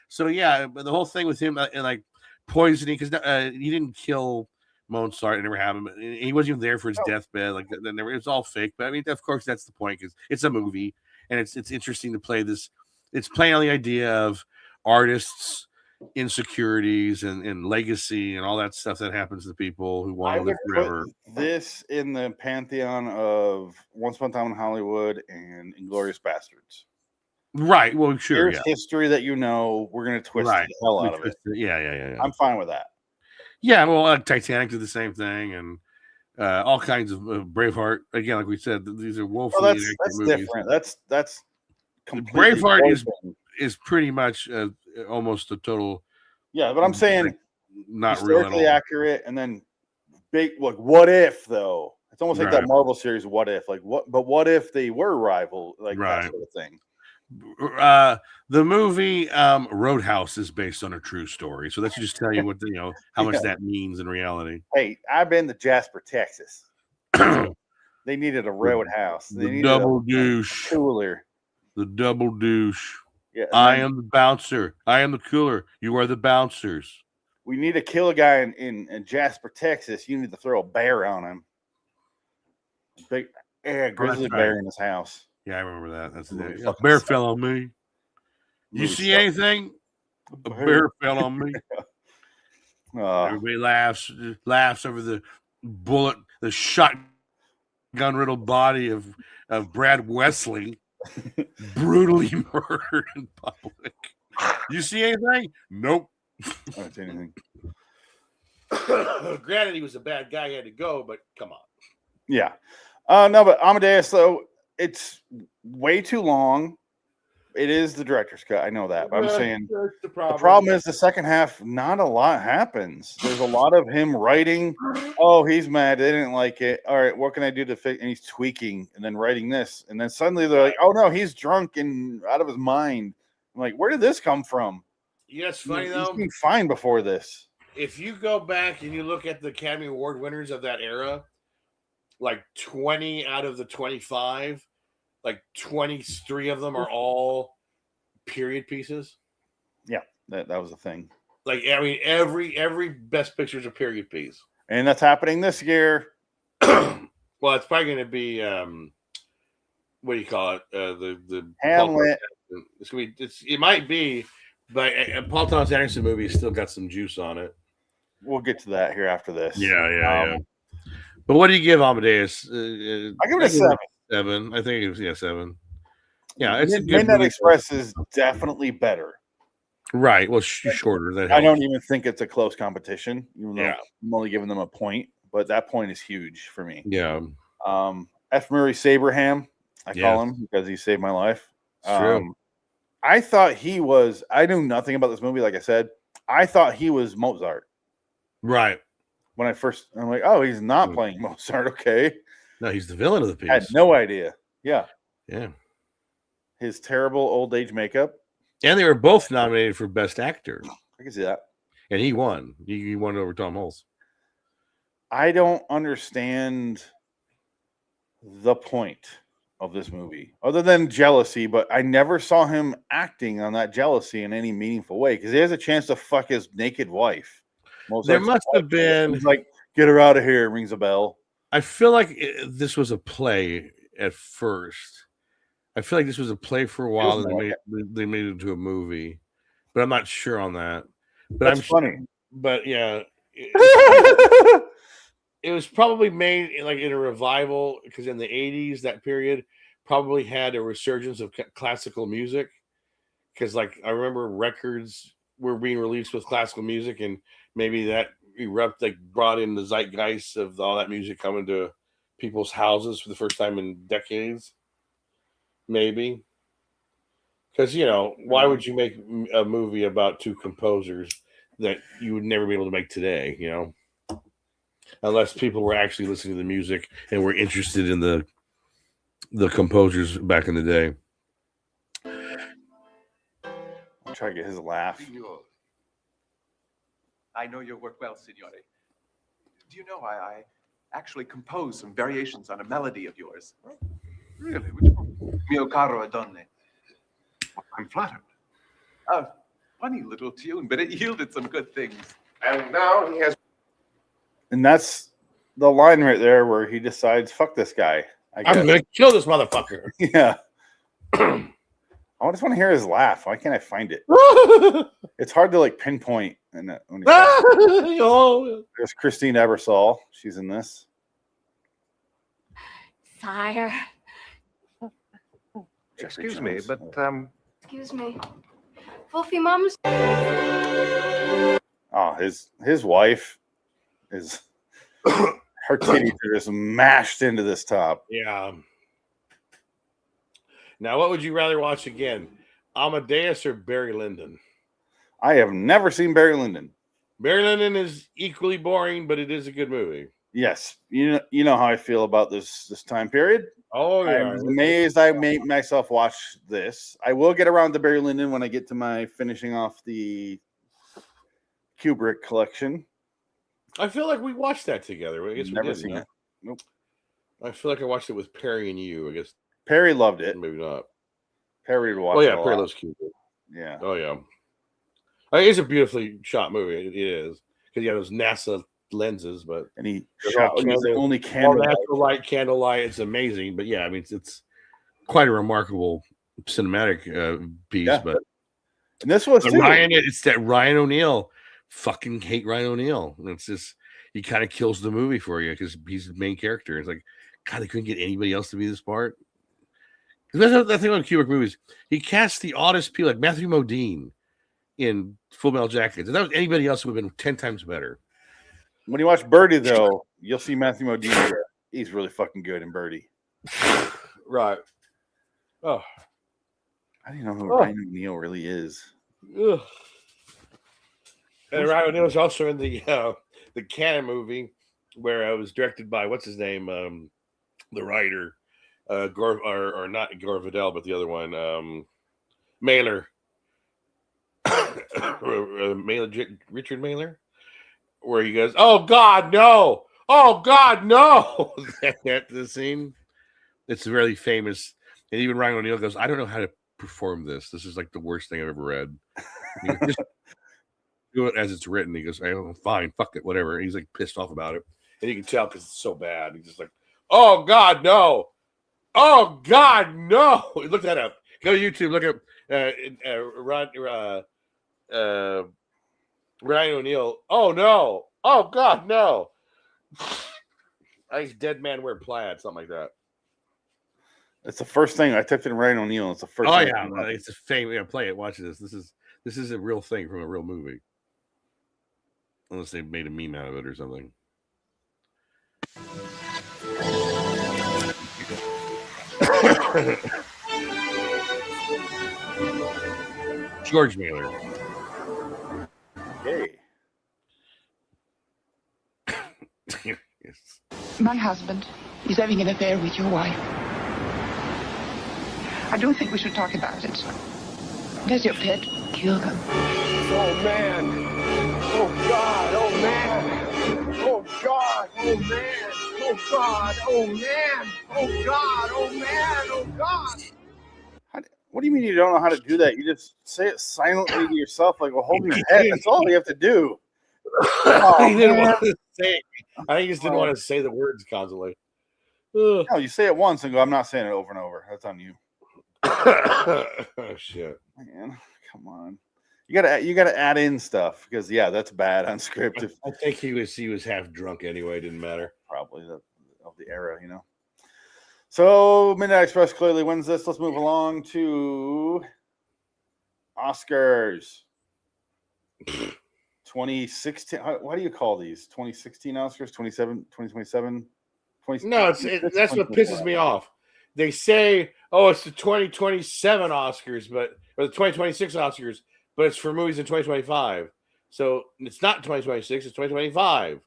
So yeah, but the whole thing with him and poisoning, because he didn't kill Mozart. It never happened. He wasn't even there for his deathbed. It's all fake. But I mean, of course, that's the point, because it's a movie and it's interesting to play this. It's playing on the idea of artists' insecurities and legacy and all that stuff that happens to people who want to live forever. This in the pantheon of Once Upon a Time in Hollywood and Inglourious Bastards. Right. Well, sure. Here's history that we're going to twist the hell out of it. Yeah. I'm fine with that. Yeah. Well, Titanic did the same thing, and all kinds of Braveheart. Again, like we said, these are woefully that's movies. Different. That's completely Braveheart is pretty much almost a total. Yeah, but I'm saying not historically accurate, and then big. Look, what if though? It's almost like that Marvel series. What if? Like what? But what if they were rival? Like that sort of thing. The movie Roadhouse is based on a true story, so let's just tell you what how much that means in reality. Hey, I've been to Jasper, Texas. They needed a roadhouse. They needed double douche cooler. The double douche. Yeah, I am the bouncer. I am the cooler. You are the bouncers. We need to kill a guy in Jasper, Texas. You need to throw a bear on him. Big grizzly bear in his house. Yeah, I remember that. That's it. A bear fell on me. You see anything? A bear fell on me. Everybody laughs over the bullet, the shotgun riddled body of Brad Wesley, brutally murdered in public. You see anything? Nope. I don't see anything. Granted, he was a bad guy. He had to go, but come on. Yeah. No, but Amadeus, though, it's way too long. It is the director's cut. I know that. But I'm saying the problem is the second half, not a lot happens. There's a lot of him writing. Oh, he's mad. They didn't like it. All right, what can I do to fix? And he's tweaking and then writing this. And then suddenly they're like, oh, no, he's drunk and out of his mind. I'm like, where did this come from? Yeah, it's funny, though. He's been fine before this. If you go back and you look at the Academy Award winners of that era, like 20 out of the 25, like 23 of them are all period pieces. Yeah, that was a thing. Like, I mean, every Best Picture is a period piece. And that's happening this year. Well, it's probably going to be, what do you call it? The Hamlet. It's going to be, it might be, but Paul Thomas Anderson movie has still got some juice on it. We'll get to that here after this. Yeah. But what do you give Amadeus? I give it a 7. 7. I think it was 7. Yeah, it's a good Midnight movie. Express is definitely better. Right. Well, shorter. That helps. I don't even think it's a close competition. Even though Yeah. I'm only giving them a point, but that point is huge for me. Yeah. F. Murray Sabraham, I call him because he saved my life. It's true. I thought he was. I knew nothing about this movie. Like I said, I thought he was Mozart. Right. When I'm like, oh, he's not playing Mozart. Okay. No, he's the villain of the piece. I had no idea. Yeah. Yeah. His terrible old age makeup. And they were both nominated for Best Actor. I can see that. And he won. He won over Tom Hulce. I don't understand the point of this movie other than jealousy, but I never saw him acting on that jealousy in any meaningful way because he has a chance to fuck his naked wife. There must have been. He's like, get her out of here. Rings a bell. I feel like this was a play at first. I feel like this was a play for a while, and they made it into a movie, but I'm not sure on that. But That's I'm funny. Sure, but yeah, it was probably made like in a revival because in the 80s, that period probably had a resurgence of classical music. Because like I remember records were being released with classical music, and maybe that brought in the zeitgeist of all that music coming to people's houses for the first time in decades. Maybe because why would you make a movie about two composers that you would never be able to make today? Unless people were actually listening to the music and were interested in the composers back in the day. I'll try to get his laugh. Signor, I know your work well, Signore. Do you know I actually composed some variations on a melody of yours? Really? Which one? Mio caro Adonne. I'm flattered. A funny little tune, but it yielded some good things. And now he has... And that's the line right there where he decides, fuck this guy. I'm going to kill this motherfucker. Yeah. I just want to hear his laugh. Why can't I find it? It's hard to pinpoint. And there's Christine Ebersol. She's in this. Sire. Excuse me, but Excuse me. Wolfie, Mom's. Oh, his wife is her titties are just mashed into this top. Yeah. Now, what would you rather watch again, Amadeus or Barry Lyndon? I have never seen Barry Lyndon. Barry Lyndon is equally boring, but it is a good movie. Yes, you know how I feel about this time period. Oh yeah, I was amazed I made myself watch this. I will get around to Barry Lyndon when I get to my finishing off the Kubrick collection. I feel like we watched that together. I guess we never seen it. Nope. I feel like I watched it with Perry and you. I guess Perry loved it. Maybe not. Perry would watch. Oh yeah, it Perry loves Kubrick. Yeah. Oh yeah. It's a beautifully shot movie. It is because you have those NASA lenses, but and he shot only candlelight. It's amazing, but yeah, I mean it's quite a remarkable cinematic piece. Yeah. But and this was too. It's that Ryan O'Neal. Fucking hate Ryan O'Neal. It's just he kind of kills the movie for you because he's the main character. It's like, God, they couldn't get anybody else to be this part. That's the thing on Kubrick movies. He cast the oddest people, like Matthew Modine in Full Metal Jacket. If that was anybody else, it would have been 10 times better. When you watch Birdie, though, you'll see Matthew Modine. He's really fucking good in Birdie. Right. Oh. I didn't know who Ryan O'Neal really is. Ugh. And Ryan O'Neal was also in the Cannon movie where it was directed by what's his name, the writer, Gore or not Gore Vidal, but the other one, Mailer, Richard Mailer, where he goes, "Oh God, no! Oh God, no!" That the scene. It's really famous, and even Ryan O'Neal goes, "I don't know how to perform this. This is like the worst thing I've ever read." Just do it as it's written. He goes, "Oh, fine, fuck it, whatever." And he's like pissed off about it, and you can tell because it's so bad. He's just like, "Oh God, no! Oh God, no!" Look that up. Go to YouTube. Look at Ryan O'Neal. Oh no! Oh God, no! I think Dead Man Wear Plaid, something like that. It's the first thing I typed in Ryan O'Neal. It's the first. Oh thing yeah, it's a thing. Yeah, play it. Watch this. This is a real thing from a real movie. Unless they made a meme out of it or something. George Miller. Okay. Yes. My husband is having an affair with your wife. I don't think we should talk about it. There's your pet. Kill them. Oh, man. Oh, God. Oh, man. Oh, God. Oh, man. Oh, God. Oh, man. Oh, God. Oh, man. Oh, God. What do you mean you don't know how to do that? You just say it silently to yourself, like a holding your head. That's all you have to do. Oh, he didn't want to say it. I think he just didn't want to say the words constantly. No, you say it once and go, I'm not saying it over and over. That's on you. Oh, shit. Man, come on. You gotta add in stuff because that's bad unscripted. I think he was half drunk anyway, didn't matter. Probably of the era, So Midnight Express clearly wins this. Let's move along to Oscars. 2016. What do you call these? 2016 Oscars? 2027? No, that's what pisses me off. They say, "Oh, it's the 2027 Oscars, or the 2026 Oscars, but it's for movies in 2025." So it's not 2026; it's 2025.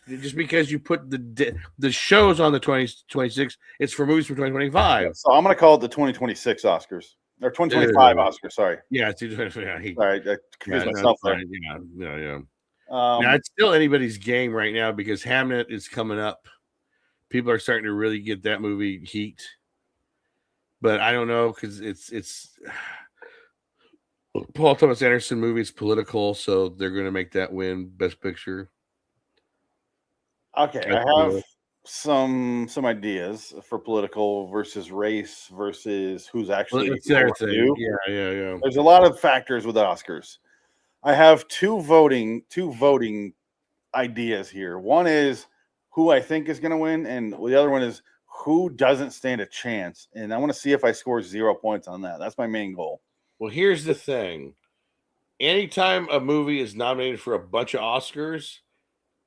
Just because you put the shows on the 2026, it's for movies from 2025. So I'm going to call it the 2026 Oscars or 2025 Oscars. Sorry. Yeah, it's 2025. Sorry, I confused myself there. Yeah. Now it's still anybody's game right now because Hamnet is coming up. People are starting to really get that movie heat, but I don't know because it's Paul Thomas Anderson movie is political, so they're going to make that win Best Picture. Okay, I have some ideas for political versus race versus who's actually it's their thing. Yeah. There's a lot of factors with the Oscars. I have two voting ideas here. One is who I think is going to win, and the other one is who doesn't stand a chance. And I want to see if I score 0 points on that. That's my main goal. Well, here's the thing. Anytime a movie is nominated for a bunch of Oscars,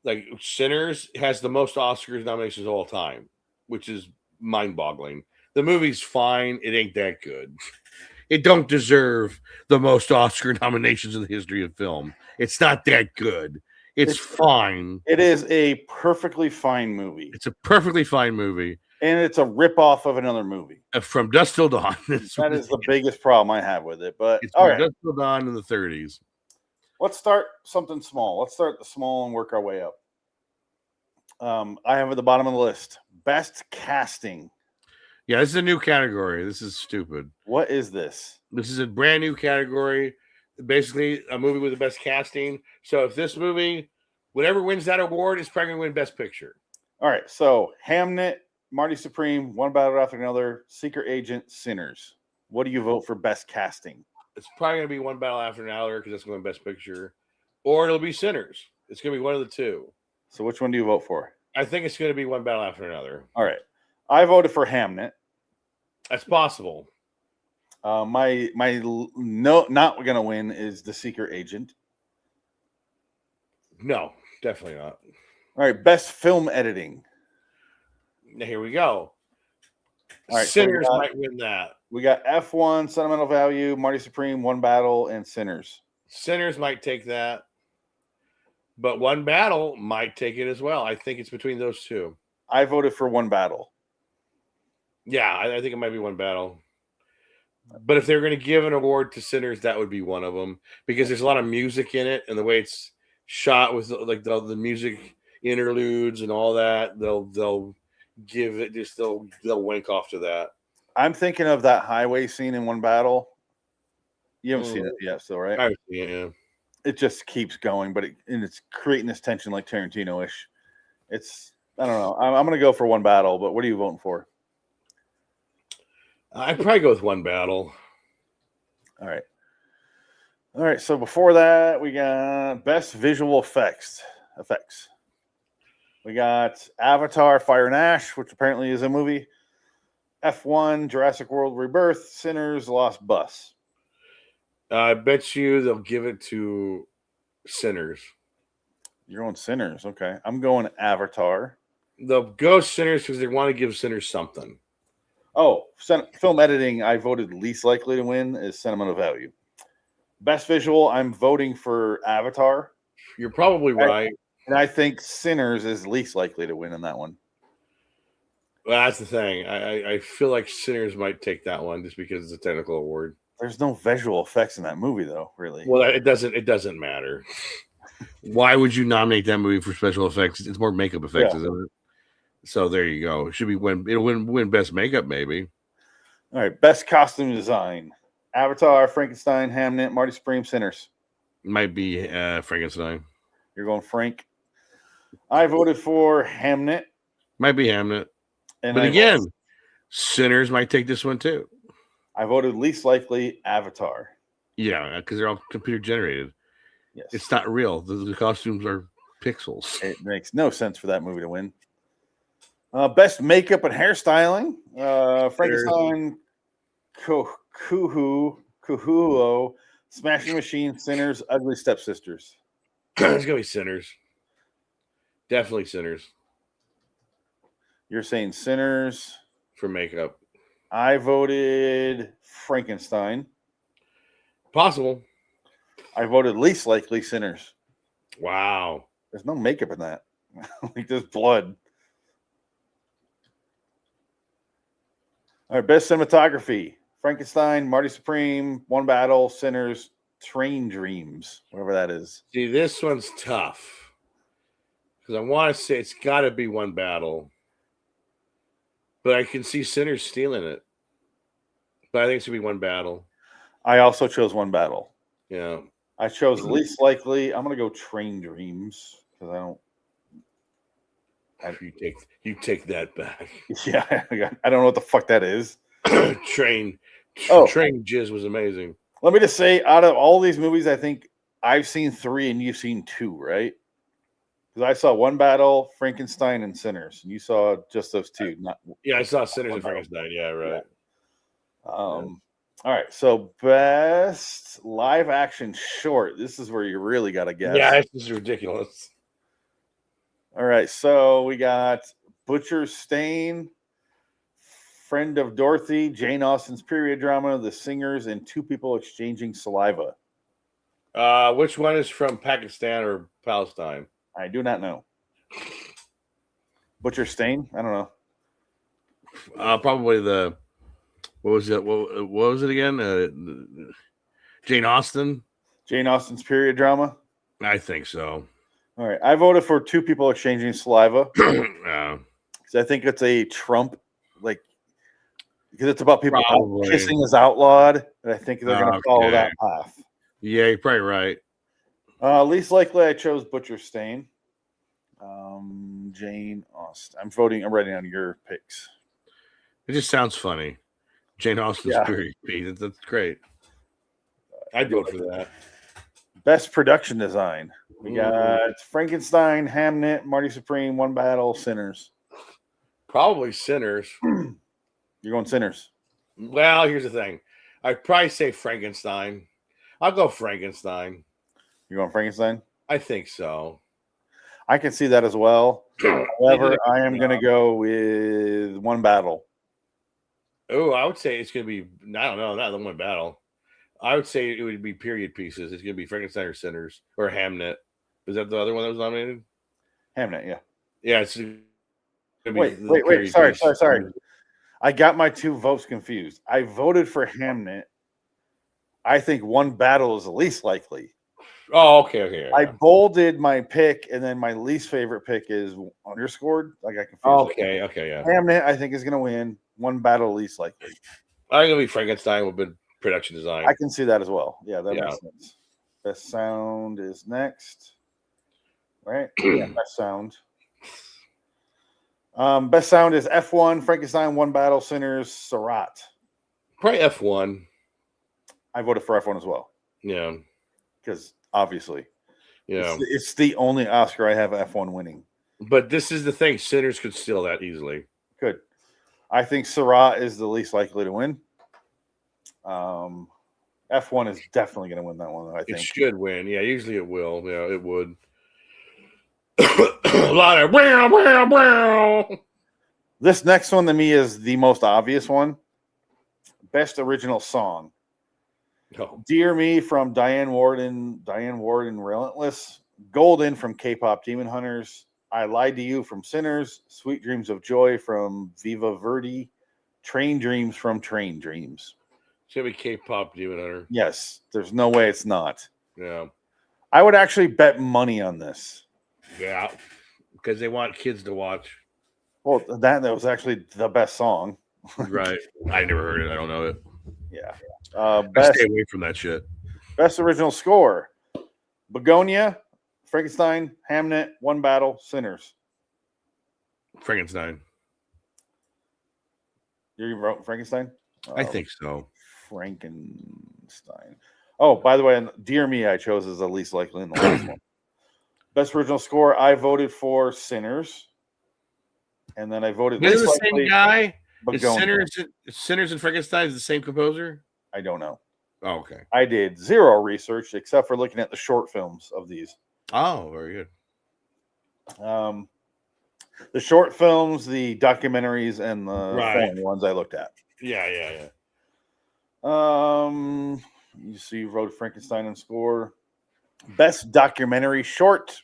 like Sinners has the most Oscars nominations of all time, which is mind-boggling. The movie's fine. It ain't that good. It don't deserve the most Oscar nominations in the history of film. It's not that good. It's fine. It is a perfectly fine movie. It's a perfectly fine movie. And it's a ripoff of another movie. From Dusk Till Dawn. That is the biggest problem I have with it. But it's from Dusk Till Dawn in the 30s. Let's start something small. Let's start the small and work our way up. I have at the bottom of the list, Best Casting. Yeah, this is a new category. This is stupid. What is this? This is a brand new category. Basically, a movie with the best casting. So if this movie, whatever wins that award, is probably going to win Best Picture. All right. So Hamnet, Marty Supreme, One Battle After Another, Secret Agent, Sinners. What do you vote for Best Casting? It's probably going to be One Battle After Another because that's going to win Best Picture. Or it'll be Sinners. It's going to be one of the two. So which one do you vote for? I think it's going to be One Battle After Another. All right. I voted for Hamnet. That's possible. My not going to win is The Secret Agent. No, definitely not. All right. Best Film Editing. Now, here we go. All right, Sinners might win that. We got F1, Sentimental Value, Marty Supreme, One Battle, and Sinners. Sinners might take that. But One Battle might take it as well. I think it's between those two. I voted for One Battle. Yeah, I think it might be One Battle. But if they're going to give an award to Sinners, that would be one of them. Because there's a lot of music in it. And the way it's shot with like the music interludes and all that, they'll give it just they'll wink off to that. I'm thinking of that highway scene in One Battle. You haven't seen it yet, still, right? I've seen it, yeah. It just keeps going, but it's creating this tension like Tarantino-ish. I don't know. I'm going to go for One Battle, but what are you voting for? I'd probably go with One Battle. All right. So before that, we got Best Visual Effects. We got Avatar, Fire and Ash, which apparently is a movie. F1, Jurassic World Rebirth, Sinners, Lost Bus. I bet you they'll give it to Sinners. You're going Sinners. Okay. I'm going Avatar. They'll go Sinners because they want to give Sinners something. Oh, film editing, I voted least likely to win is Sentimental Value. Best visual, I'm voting for Avatar. You're probably right. And I think Sinners is least likely to win in that one. Well, that's the thing. I feel like Sinners might take that one just because it's a technical award. There's no visual effects in that movie, though, really. Well, it doesn't matter. Why would you nominate that movie for special effects? It's more makeup effects, isn't it? So there you go. It should be it'll win best makeup, maybe. All right, best costume design. Avatar, Frankenstein, Hamnet, Marty Supreme, Sinners. Might be Frankenstein. You're going Frank. I voted for Hamnet. Might be Hamnet. And but again, Sinners might take this one too. I voted least likely Avatar. Yeah, because they're all computer generated. Yes. It's not real. The costumes are pixels. It makes no sense for that movie to win. Best makeup and hairstyling. Frankenstein, Kuhuo, Smashing Machine, Sinners, Ugly Stepsisters. It's gonna be Sinners. Definitely Sinners. You're saying Sinners for makeup. I voted Frankenstein. Possible. I voted least likely Sinners. Wow. There's no makeup in that. Like there's blood. All right, best cinematography. Frankenstein, Marty Supreme, One Battle, Sinners, Train Dreams, whatever that is. See, this one's tough. Because I want to say it's got to be One Battle. But I can see Sinners stealing it. But I think it's going to be One Battle. I also chose One Battle. Yeah. I chose least likely. I'm going to go Train Dreams because I don't. You take that back. Yeah, I don't know what the fuck that is. Train Jizz was amazing. Let me just say, out of all these movies, I think I've seen 3 and you've seen 2, right? Because I saw One Battle, Frankenstein, and Sinners, and you saw just those 2. I saw Sinners and Frankenstein. Yeah, right. Yeah. All right, so best live action short. This is where you really got to guess. Yeah, this is ridiculous. All right, so we got Butcher Stain, Friend of Dorothy, Jane Austen's period drama, The Singers, and Two People Exchanging Saliva. Which one is from Pakistan or Palestine? I do not know. Butcher Stain? I don't know. Probably the what was it? What was it again? Jane Austen. Jane Austen's period drama. I think so. All right, I voted for Two People Exchanging Saliva because I think it's a Trump because it's about people kissing is outlawed, and I think they're going to follow that path. Yeah, you're probably right. Least likely, I chose Butcher Stain. Jane Austen. I'm writing down your picks. It just sounds funny. Jane Austen's period piece. That's great. I'd vote for that. Best production design. We got Frankenstein, Hamnet, Marty Supreme, One Battle, Sinners. Probably Sinners. You're going Sinners. Well, here's the thing. I'd probably say Frankenstein. I'll go Frankenstein. You're going Frankenstein? I think so. I can see that as well. However, I am going to go with One Battle. Oh, I would say it's going to be, I don't know, not the One Battle. I would say it would be period pieces. It's going to be Frankenstein or Sinners or Hamnet. Is that the other one that was nominated? Hamnet, yeah. Yeah. It's wait. Sorry. I got my 2 votes confused. I voted for Hamnet. I think One Battle is the least likely. Oh, okay. I bolded my pick, and then my least favorite pick is underscored. I got confused. Okay, yeah. Hamnet, I think, is going to win. One Battle, least likely. I'm going to be Frankenstein with good production design. I can see that as well. Yeah, that makes sense. Best sound is next. Right? Yeah, best sound. Best sound is F1, Frankenstein, One Battle, Sinners, Sarat. Probably F1. I voted for F1 as well. Yeah. Because obviously. Yeah. It's the only Oscar I have F1 winning. But this is the thing: Sinners could steal that easily. Good. I think Syrah is the least likely to win. F1 is definitely going to win that one. I think it should win. Yeah, usually it will. Yeah, it would. A lot of wow. This next one to me is the most obvious one. Best original song. Oh. Dear Me from Diane Warden, Relentless. Golden from K-Pop Demon Hunters. I Lied to You from Sinners. Sweet Dreams of Joy from Viva Verdi. Train Dreams from Train Dreams. Should be K-Pop Demon Hunter. Yes, there's no way it's not. Yeah. I would actually bet money on this. Yeah, because they want kids to watch. Well, that was actually the best song. Right. I never heard it. I don't know it. Yeah. I Best, stay away from that shit. best original score. Begonia, Frankenstein, Hamnet, One Battle, Sinners. Frankenstein. You wrote Frankenstein? I think so. Frankenstein. Oh, by the way, Dear Me I chose as the least likely in the last one. Best original score, I voted for Sinners. And then I voted Is it least the likely same guy? Begonia. Sinners and Frankenstein is the same composer? I don't know. Oh, okay. I did zero research except for looking at the short films of these. Oh, very good. The short films, the documentaries, and the Right. foreign ones I looked at. Yeah. You see, you wrote Frankenstein and score. Best documentary short.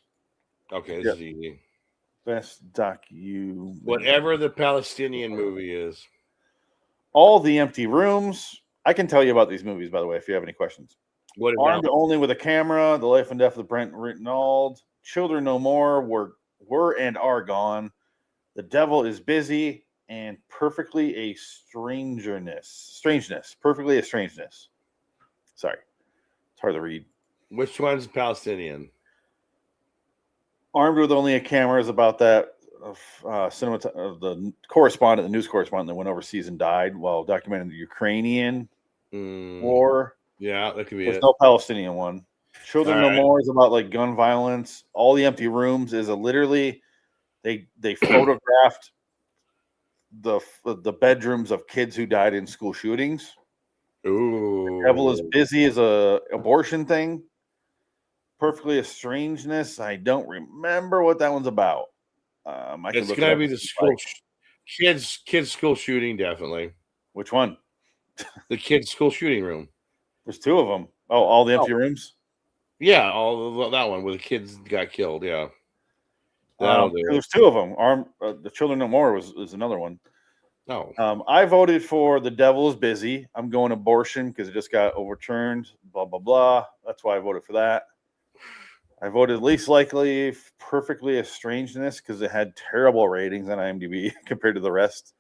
Okay, this is easy. Best docu. Whatever the Palestinian movie is. All the Empty Rooms. I can tell you about these movies, by the way, if you have any questions. What is Armed that? Only with a Camera, The Life and Death of Brent Rittenald, Children No More, Were and Are Gone, The Devil is Busy, and Perfectly a Strangeness. Perfectly a Strangeness. Sorry. It's hard to read. Which one's Palestinian? Armed with Only a Camera is about that the correspondent, the news correspondent that went overseas and died while documenting the Ukrainian war. Yeah, that could be There's it. no Palestinian one. Children All No right. More is about like gun violence. All the Empty Rooms is literally they photographed the bedrooms of kids who died in school shootings. Ooh. Devil is Busy is a abortion thing. Perfectly a Strangeness. I don't remember what that one's about. It's got to be the school kids school shooting, definitely. Which one? The kids school shooting room. There's two of them. Oh, All the Empty Rooms. Yeah, that one where the kids got killed. Yeah, there's two of them. The Children No More is another one. No. I voted for The Devil is Busy. I'm going abortion because it just got overturned. Blah blah blah. That's why I voted for that. I voted least likely Perfectly a Strangeness because it had terrible ratings on IMDb compared to the rest.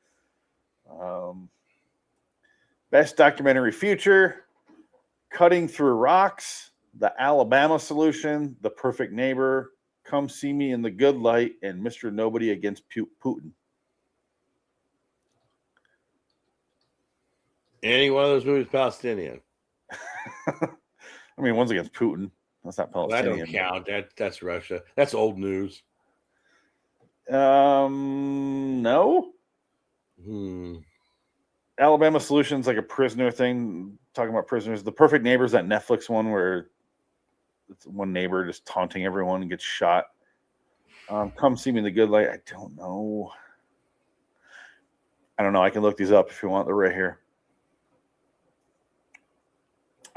Best documentary feature, Cutting Through Rocks, The Alabama Solution, The Perfect Neighbor, Come See Me in the Good Light, and Mr. Nobody Against Putin. Any one of those movies Palestinian? I mean, one's against Putin. That's not Palestinian. That don't count. That's Russia. That's old news. No. Alabama Solution's like a prisoner thing, talking about prisoners. The Perfect Neighbor's that Netflix one where it's one neighbor just taunting everyone and gets shot. Come See Me in the Good Light. I don't know. I can look these up if you want. They're right here.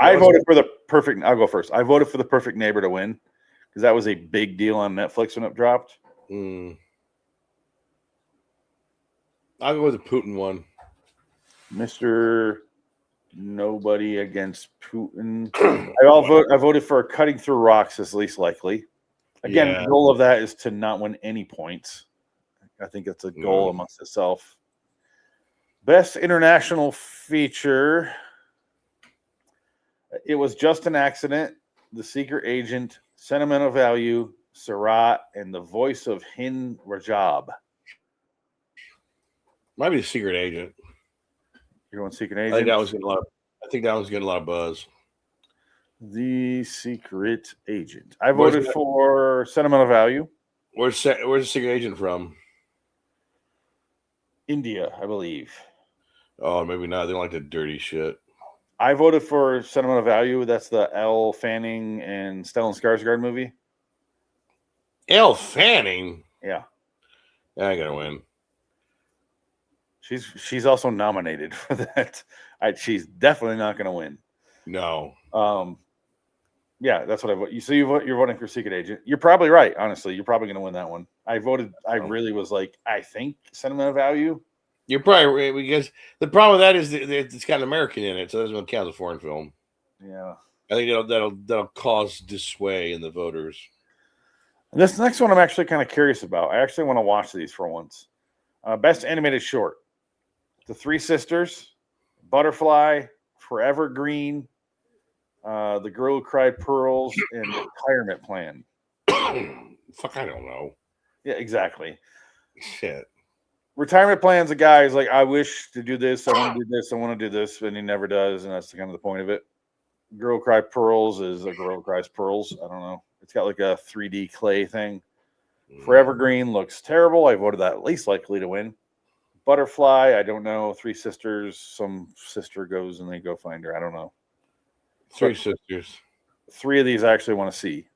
I voted for the perfect. I'll go first. I voted for The Perfect Neighbor to win because that was a big deal on Netflix when it dropped. I'll go with the Putin one. Mr. Nobody Against Putin. I voted for Cutting Through Rocks as least likely. Again, the goal of that is to not win any points. I think it's a goal amongst itself. Best international feature. It was Just an Accident, The Secret Agent, Sentimental Value, Surat, and The Voice of Hind Rajab. Might be The Secret Agent. You're on Secret Agent? I think that was getting a lot of buzz. The Secret Agent. I voted for Sentimental Value. Where's the Secret Agent from? India, I believe. Oh, maybe not. They don't like the dirty shit. I voted for Sentimental Value. That's the Elle Fanning and Stellan Skarsgård movie. Elle Fanning? Yeah. I gotta win. She's also nominated for that. She's definitely not going to win. No. Yeah, that's what I vote. So you're voting for Secret Agent. You're probably right. Honestly, you're probably going to win that one. I really was like, I think Sentimental Value. You're probably right, because the problem with that is that it's got an American in it, so it doesn't count as a foreign film. Yeah, I think that'll cause dissuade in the voters. This next one I'm actually kind of curious about. I actually want to watch these for once. Best animated short: The Three Sisters, Butterfly, Forever Green, The Girl Who Cried Pearls, and Retirement Plan. Fuck, I don't know. Yeah, exactly. Shit. Retirement Plan's a guy who's like, I wish to do this, I want to do this, I want to do this, but he never does, and that's kind of the point of it. Girl Who Cried Pearls is a girl who cries pearls. I don't know. It's got like a 3D clay thing. Forever Green looks terrible. I voted that least likely to win. Butterfly, I don't know. Three Sisters, some sister goes and they go find her. I don't know. Three Sisters. Three of these I actually want to see.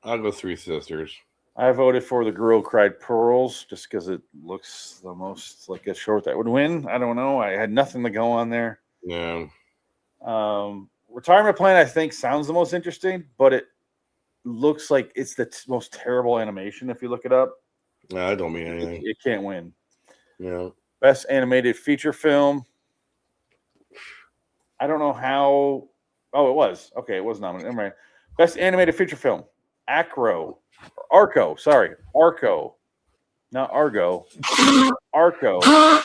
I'll go Three Sisters. I voted for The Girl Who Cried Pearls just because it looks the most like a short that would win. I don't know. I had nothing to go on there. Yeah. Retirement Plan, I think, sounds the most interesting, but it looks like it's the most terrible animation if you look it up. No, I don't mean anything. It can't win. Yeah. Best animated feature film. I don't know how. Oh, it was. Okay, it was nominated. Never mind. Best animated feature film. Arco. Sorry. Arco. Not Argo. Arco.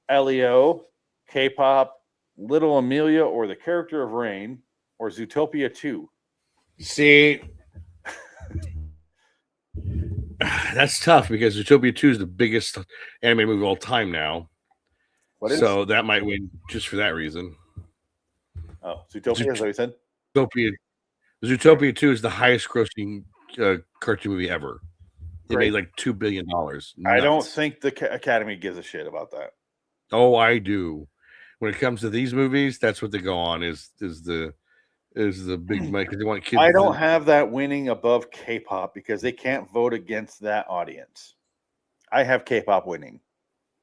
Elio. K-pop. Little Amelia or The Character of Rain or Zootopia 2. See, that's tough because Zootopia 2 is the biggest anime movie of all time now. So that might win just for that reason. Oh, Zootopia, is that what you said? Zootopia 2 is the highest grossing cartoon movie ever. They made like $2 billion. Nuts. I don't think the Academy gives a shit about that. Oh, I do. When it comes to these movies, that's what they go on is the big money because they want kids. I don't have that winning above K-pop because they can't vote against that audience. I have K-pop winning.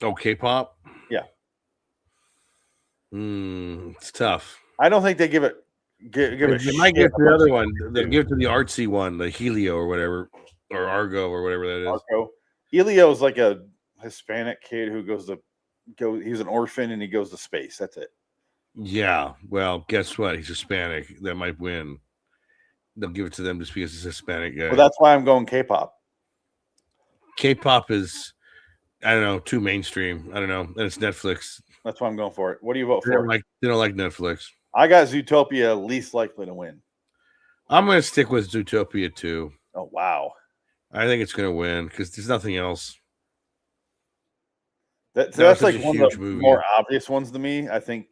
Oh, K-pop? Yeah. It's tough. I don't think they give it. They might give it to the other one. They'll give it to the artsy one, the Helio or whatever, or Argo or whatever that is. Argo. Helio is like a Hispanic kid who he's an orphan and he goes to space. That's it. Yeah. Well, guess what? He's Hispanic. That might win. They'll give it to them just because he's a Hispanic guy. Well, that's why I'm going K-pop. K-pop is, I don't know, too mainstream. I don't know. And it's Netflix. That's why I'm going for it. What do you vote for? They don't like Netflix. I got Zootopia least likely to win. I'm going to stick with Zootopia 2. Oh, wow. I think it's going to win because there's nothing else. That's like one of the more obvious ones to me. I think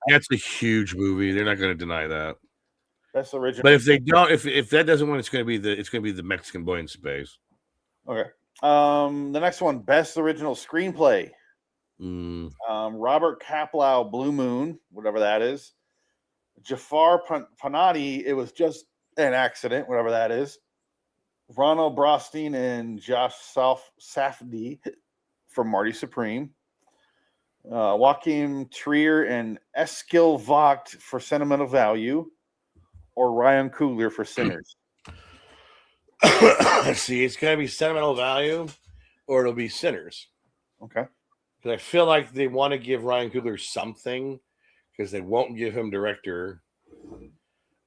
that's a huge movie. They're not going to deny that. That's original. But if they don't, if that doesn't win, it's going to be the Mexican boy in space. Okay. The next one, best original screenplay. Robert Kaplow, Blue Moon, whatever that is. Jafar Panahi, It Was Just an Accident, whatever that is. Ronald Brostein and Josh Safdie from Marty Supreme. Joachim Trier and Eskil Vogt for Sentimental Value. Or Ryan Coogler for Sinners. See, it's going to be Sentimental Value or it'll be Sinners. Okay. Because I feel like they want to give Ryan Coogler something because they won't give him director.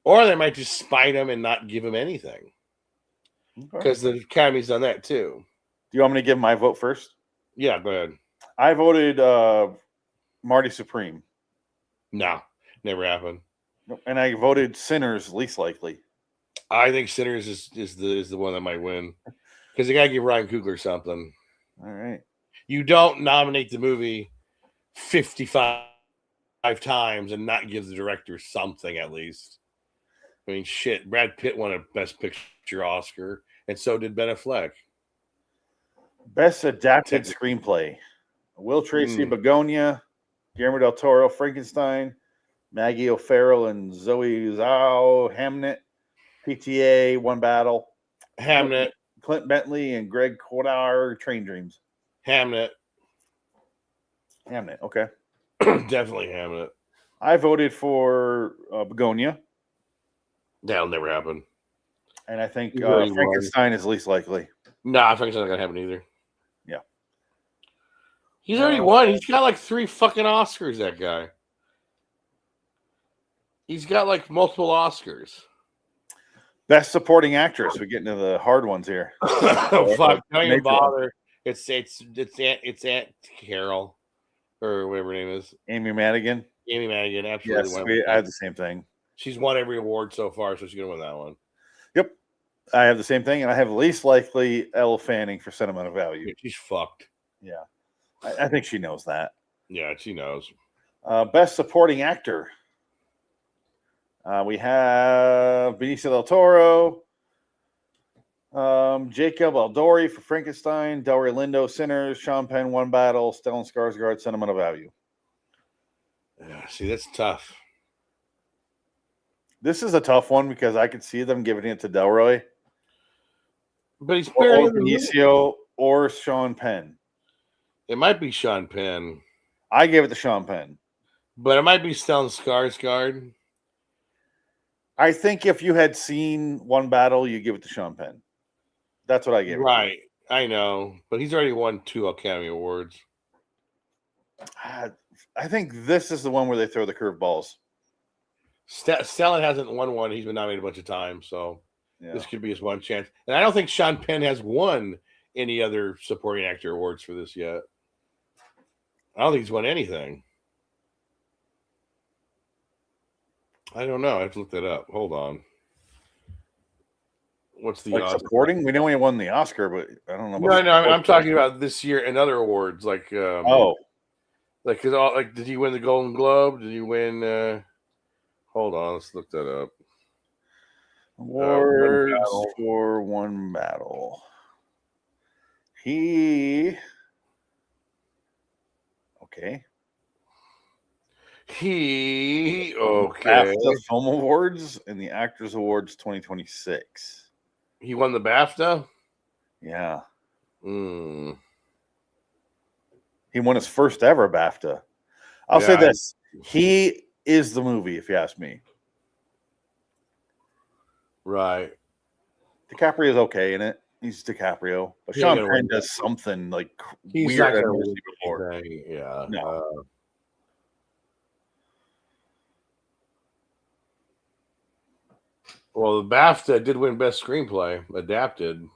Or they might just spite him and not give him anything. Because the Academy's done that too. Do you want me to give my vote first? Yeah, go ahead. I voted Marty Supreme. No, never happened. And I voted Sinners least likely. I think Sinners is the one that might win. Because they got to give Ryan Coogler something. All right. You don't nominate the movie 55 times and not give the director something at least. I mean, shit. Brad Pitt won a Best Picture Oscar. and so did Ben Affleck. Best adapted screenplay: Will Tracy, Begonia, Guillermo del Toro, Frankenstein, Maggie O'Farrell and Zoe Zhao, Hamnet, PTA, One Battle, Hamnet, Clint Bentley and Greg Kodar, Train Dreams. Hamnet, okay. Definitely Hamnet. I voted for Begonia. That'll never happen. And I think Frankenstein is least likely. Nah, Frankenstein's not going to happen either. Yeah. He's already won. He's got like 3 fucking Oscars, that guy. He's got like multiple Oscars. Best supporting actress. We get into the hard ones here. Oh, fuck. Don't even bother. It's Aunt Carol. Or whatever her name is. Amy Madigan. Amy Madigan, absolutely. Yes, I had the same thing. She's won every award so far, so she's going to win that one. Yep. I have the same thing, and I have least likely Elle Fanning for sentimental value. She's fucked. Yeah. I think she knows that. Yeah, she knows. Best supporting actor. We have Benicio del Toro, Jacob Aldori for Frankenstein, Delroy Lindo, Sinners, Sean Penn, One Battle, Stellan Skarsgård, Sentimental Value. Yeah, see, that's tough. This is a tough one because I could see them giving it to Delroy. But he's or Benicio or Sean Penn. It might be Sean Penn. I gave it to Sean Penn. But it might be Stellan Skarsgård. I think if you had seen One Battle, you give it to Sean Penn. That's what I gave. Right. I know. But he's already won 2 Academy Awards. I think this is the one where they throw the curveballs. Stellan hasn't won one. He's been nominated a bunch of times. So this could be his one chance. And I don't think Sean Penn has won any other supporting actor awards for this yet. I don't think he's won anything. I don't know. I have to look that up. Hold on. What's the supporting? We know he won the Oscar, but I don't know. No, I'm talking about this year and other awards. Like, did he win the Golden Globe? Did he win? Hold on, let's look that up. Awards for One Battle. Okay. BAFTA Film Awards and the Actors Awards 2026. He won the BAFTA? Yeah. Mm. He won his first ever BAFTA. I'll say this. He is the movie, if you ask me. Right. DiCaprio's okay in it. He's DiCaprio. But Sean Penn does something like weird I've never seen before. Yeah. No. Well, the BAFTA did win Best Screenplay, adapted.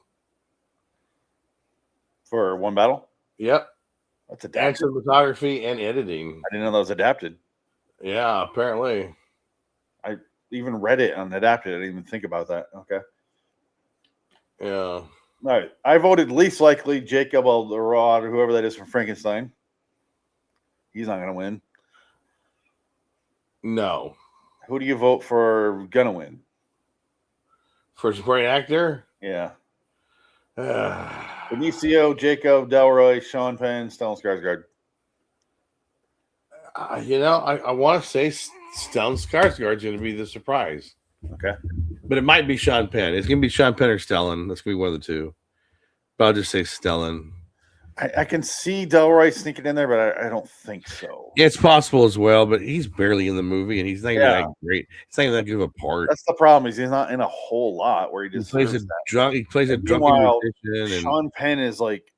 For One Battle? Yep. That's adapted. And cinematography and editing. I didn't know that was adapted. Yeah, apparently. I even read it on adapted. I didn't even think about that. Okay. Yeah. All right. I voted least likely Jacob Aldorod, or whoever that is from Frankenstein. He's not going to win. No. Who do you vote for going to win? For supporting actor? Yeah. Benicio, Jacob, Delroy, Sean Penn, Stellan Skarsgård. I want to say Stellan Skarsgård's going to be the surprise. Okay. But it might be Sean Penn. It's going to be Sean Penn or Stellan. That's going to be one of the two. But I'll just say Stellan. I can see Delroy sneaking in there, but I don't think so. It's possible as well, but he's barely in the movie, and he's not even that great. It's not even that good of a part. That's the problem. He's not in a whole lot where he just plays a drunk. He plays a drunken musician. Sean Penn is like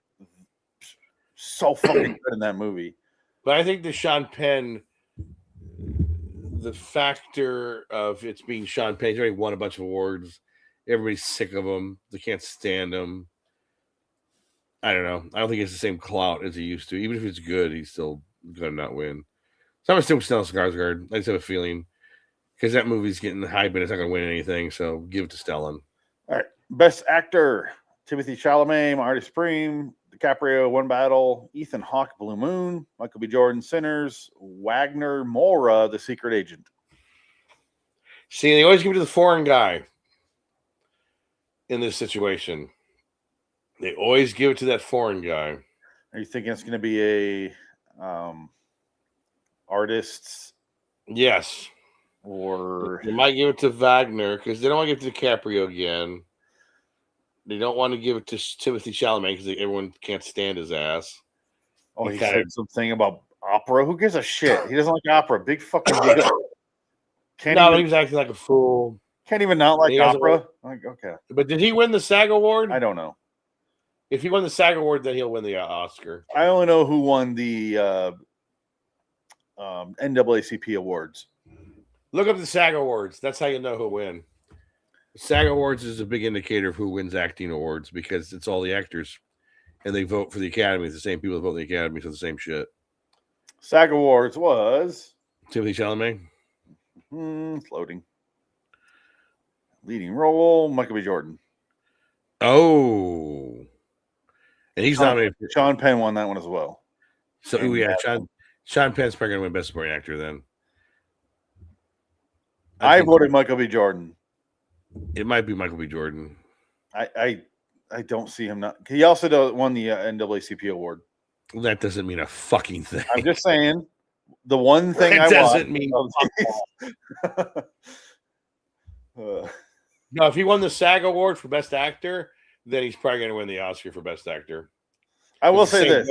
so fucking good in that movie. But I think the Sean Penn, the factor of it's being Sean Penn, he's already won a bunch of awards. Everybody's sick of him. They can't stand him. I don't know. I don't think it's the same clout as he used to. Even if it's good, he's still going to not win. So I'm going to stick with Stellan Skarsgård. I just have a feeling because that movie's getting hype and it's not going to win anything. So give it to Stellan. All right. Best actor: Timothée Chalamet, Marty Supreme, DiCaprio, One Battle, Ethan Hawke, Blue Moon, Michael B. Jordan, Sinners, Wagner Moura, The Secret Agent. See, they always give it to the foreign guy. in this situation. They always give it to that foreign guy. Are you thinking it's going to be a artists? Yes. Or they might give it to Wagner because they don't want to give it to DiCaprio again. They don't want to give it to Timothée Chalamet because everyone can't stand his ass. Oh, he said something about opera. Who gives a shit? He doesn't like opera. Big fucking deal. He was acting like a fool. Can't even not like opera. Like, okay. But did he win the SAG award? I don't know. If he won the SAG award, then he'll win the Oscar. I only know who won the NAACP awards. Look up the SAG awards. That's how you know who'll win. SAG awards is a big indicator of who wins acting awards because it's all the actors, and they vote for the Academy. It's the same people that vote in the Academy for the same shit. SAG awards was Timothée Chalamet. It's loading. Leading role, Michael B. Jordan. Oh, and he's nominated. Sean Penn won that one as well. So yeah, Sean Penn's probably going to win Best Supporting Actor then. I voted Michael B. Jordan. It might be Michael B. Jordan. I don't see him not. He also won the NAACP award. Well, that doesn't mean a fucking thing. I'm just saying. The one thing that doesn't mean. No, if he won the SAG award for Best Actor, then he's probably going to win the Oscar for Best Actor. I will say this.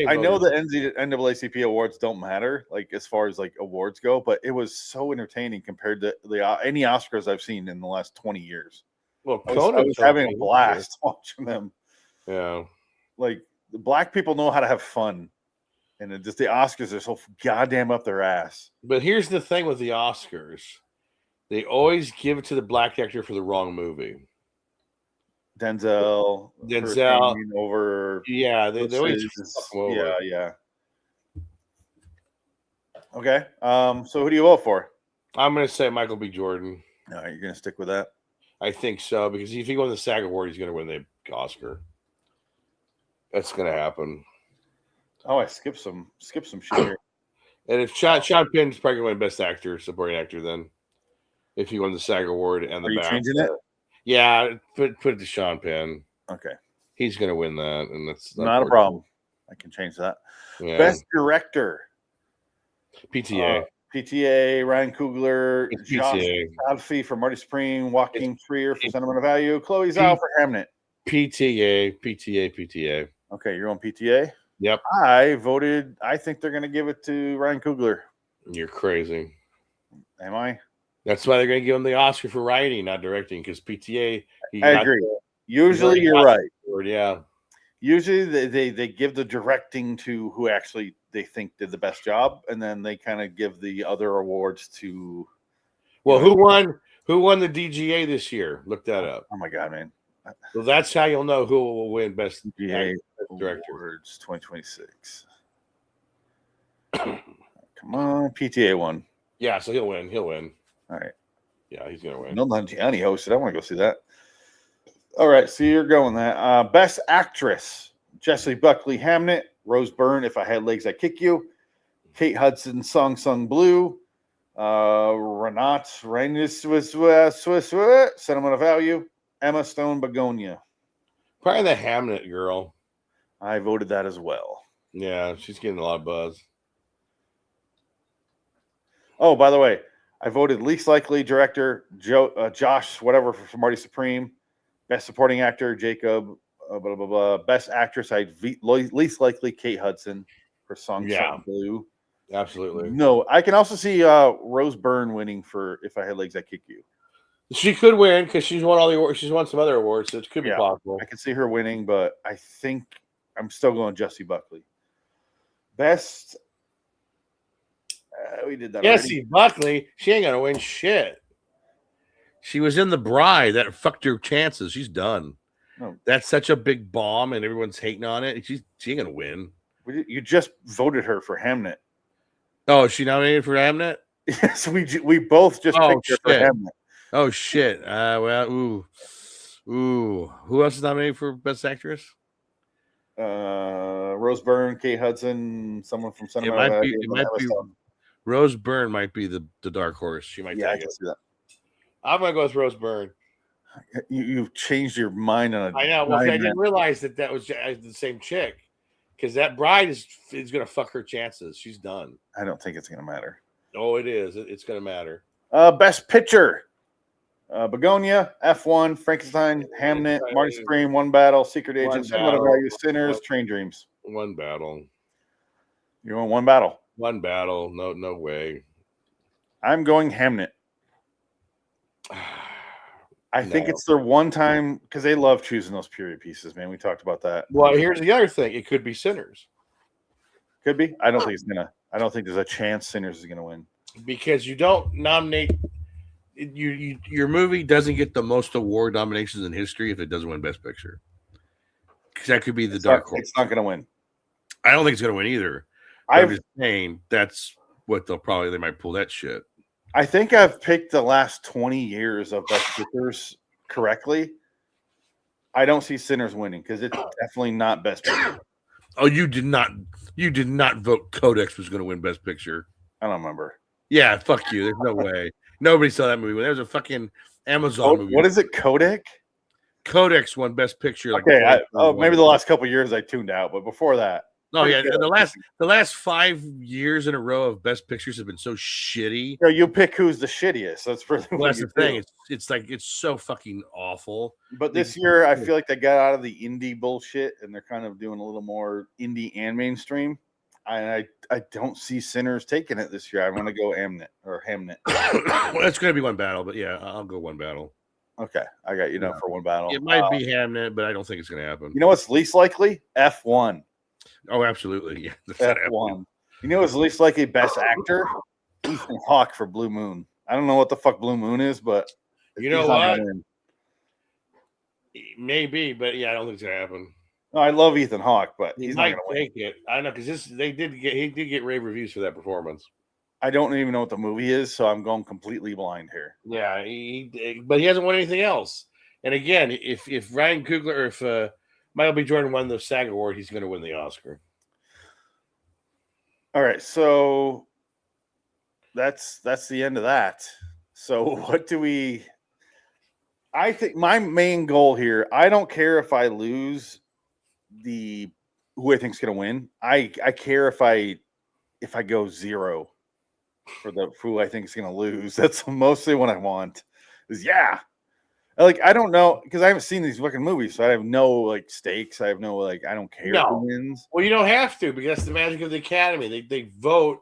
I know the NAACP awards don't matter, like as far as like awards go, but it was so entertaining compared to any Oscars I've seen in the last 20 years. Well, I was having a blast watching them. Yeah, like the black people know how to have fun, and just the Oscars are so goddamn up their ass. But here's the thing with the Oscars: they always give it to the black actor for the wrong movie. Denzel over. Yeah, they always over. Yeah. Okay. So who do you vote for? I'm going to say Michael B. Jordan. No, you're going to stick with that? I think so because if he won the SAG award, he's going to win the Oscar. That's going to happen. Oh, I skipped some shit here. And if Sean Penn's probably going to win Best Actor, Supporting Actor, then if he won the SAG award and the Are you changing it? Yeah, put it to Sean Penn. Okay. He's going to win that, and that's not a problem. I can change that. Yeah. Best Director. PTA. PTA, Ryan Coogler, Josh Godfrey for Marty Supreme, Joaquin Trier for Sentimental Value, Chloe Zhao for Hamnet. PTA. Okay, you're on PTA? Yep. I think they're going to give it to Ryan Coogler. You're crazy. Am I? That's why they're going to give him the Oscar for writing, not directing, because PTA. I agree. Usually you're right. Yeah. Usually they give the directing to who actually they think did the best job, and then they kind of give the other awards to. Well, who won the DGA this year? Look that up. Oh my god, man! So that's how you'll know who will win Best DGA Director Awards 2026. Come on, PTA won. Yeah, so he'll win. All right. Yeah, he's gonna win. No, Gianni hosted. I want to go see that. All right, so you're going that. Best Actress: Jessie Buckley, Hamnet; Rose Byrne, If I Had Legs, I'd Kick You; Kate Hudson, Song Sung Blue; Renate Reines, Sentimental Value; Emma Stone, Begonia. Probably the Hamnet girl. I voted that as well. Yeah, she's getting a lot of buzz. Oh, by the way, I voted least likely director Josh whatever for Marty Supreme. Best supporting actor Jacob. Blah, blah, blah. Best actress least likely Kate Hudson for Song Sung Blue. Absolutely. No, I can also see Rose Byrne winning for If I Had Legs, I'd Kick You. She could win because she's won all the awards. She's won some other awards, so it could be possible. I can see her winning, but I think I'm still going Jessie Buckley. Best. We did that. Jessie Buckley. She ain't gonna win shit. She was in The Bride. That fucked her chances. She's done. No. That's such a big bomb, and everyone's hating on it. She ain't gonna win. You just voted her for Hamnet. Oh, is she nominated for Hamnet? Yes, we both just picked her for Hamnet. Oh shit! Ooh. Who else is nominated for Best Actress? Rose Byrne, Kate Hudson, someone from Sentimental Value. It might be Rose Byrne. Might be the dark horse. She might. Yeah, I can see that. I'm gonna go with Rose Byrne. You've changed your mind on a. I know. Well, I didn't realize that was the same chick, because that bride is going to fuck her chances. She's done. I don't think it's going to matter. Oh, it is. It's going to matter. Best Picture. Begonia, F1, Frankenstein, Hamnet, Marty Supreme, One Battle, Secret Agent, Value, Sinners, Train Dreams. One Battle. You're on One Battle. One Battle. No way. I'm going Hamnet. I think it's their one time, because they love choosing those period pieces, man. We talked about that. Well, here's the other thing. It could be Sinners. Could be. I don't think it's gonna. I don't think there's a chance Sinners is gonna win. Because you don't nominate your movie doesn't get the most award nominations in history if it doesn't win Best Picture. Because that could be the dark horse. It's not gonna win. I don't think it's gonna win either. I'm just saying that's what they might pull that shit. I think I've picked the last 20 years of Best Pictures correctly. I don't see Sinners winning because it's definitely not Best Picture. Oh, you did not vote Codex was going to win Best Picture. I don't remember. Yeah, fuck you. There's no way. Nobody saw that movie. There was a fucking Amazon movie. What is it, Kodak? Codex won Best Picture. Okay, maybe the last couple of years I tuned out, but before that. Oh yeah, the last 5 years in a row of Best Pictures have been so shitty. You pick who's the shittiest. That's that's the thing. It's so fucking awful. But this year, I feel like they got out of the indie bullshit and they're kind of doing a little more indie and mainstream. I don't see Sinners taking it this year. I want to go Hamnet. Well, it's going to be One Battle, but yeah, I'll go One Battle. Okay, I got you down for One Battle. It might be Hamnet, but I don't think it's going to happen. You know what's least likely? F1. Oh, absolutely. Yeah, F1. You know what's least likely Best Actor? Ethan Hawke for Blue Moon. I don't know what the fuck Blue Moon is, but you know what? Maybe, but yeah, I don't think it's gonna happen. No, I love Ethan Hawke, but he's not gonna take it. I know because he did get rave reviews for that performance. I don't even know what the movie is, so I'm going completely blind here. Yeah, but he hasn't won anything else. And again, if Ryan Coogler or if Michael B. Jordan won the SAG award, he's going to win the Oscar. All right, so that's the end of that. So what do we? I think my main goal here. I don't care if I lose who I think's going to win. I care if I go 0 for who I think is going to lose. That's mostly what I want. Like, I don't know, because I haven't seen these fucking movies, so I have no stakes. I have no I don't care who wins. Well, you don't have to, because that's the magic of the Academy. They vote.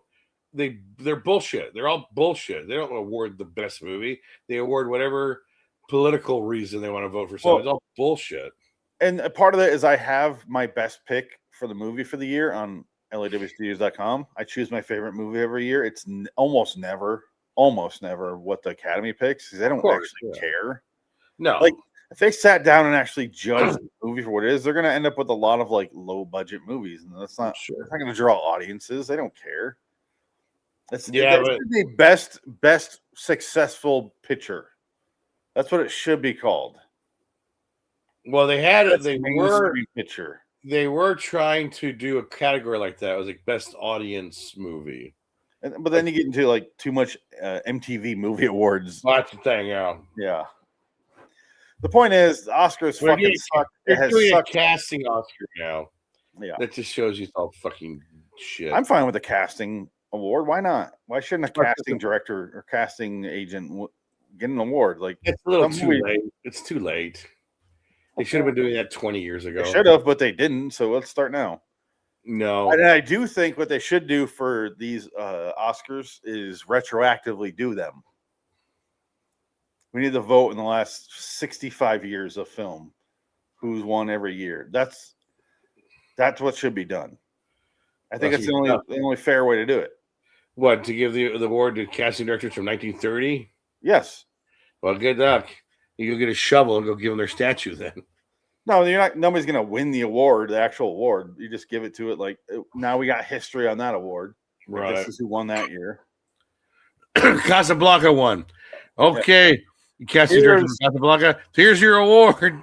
They're bullshit. They're all bullshit. They don't award the best movie. They award whatever political reason they want to vote for something. It's all bullshit. And a part of that is I have my best pick for the movie for the year on LAWstudios.com. I choose my favorite movie every year. It's almost never what the Academy picks, because they don't actually care. No, if they sat down and actually judged the movie for what it is, they're going to end up with a lot of low budget movies, and that's not going to draw audiences. They don't care. That's the best successful picture. That's what it should be called. Well, they were trying to do a category like that. It was like best audience movie. But then you get into too much MTV Movie Awards. That's the thing, yeah. Yeah. The point is, the Oscars fucking suck. It has doing a casting Oscar now. Yeah. That just shows you it's all fucking shit. I'm fine with the casting award. Why not? Why shouldn't a casting director or casting agent get an award? It's a little too late. It's too late. They should have been doing that 20 years ago. They should have, but they didn't. So let's start now. No. And I do think what they should do for these Oscars is retroactively do them. We need to vote in the last 65 years of film who's won every year. That's what should be done. I think it's the only fair way to do it. What, to give the award to casting directors from 1930? Yes. Well, good luck. You go get a shovel and go give them their statue then. No, nobody's gonna win the award, the actual award. You just give it to it now we got history on that award. Right. This is who won that year. Casablanca won. Okay. Yeah. Casting director from Casablanca. Here's your award.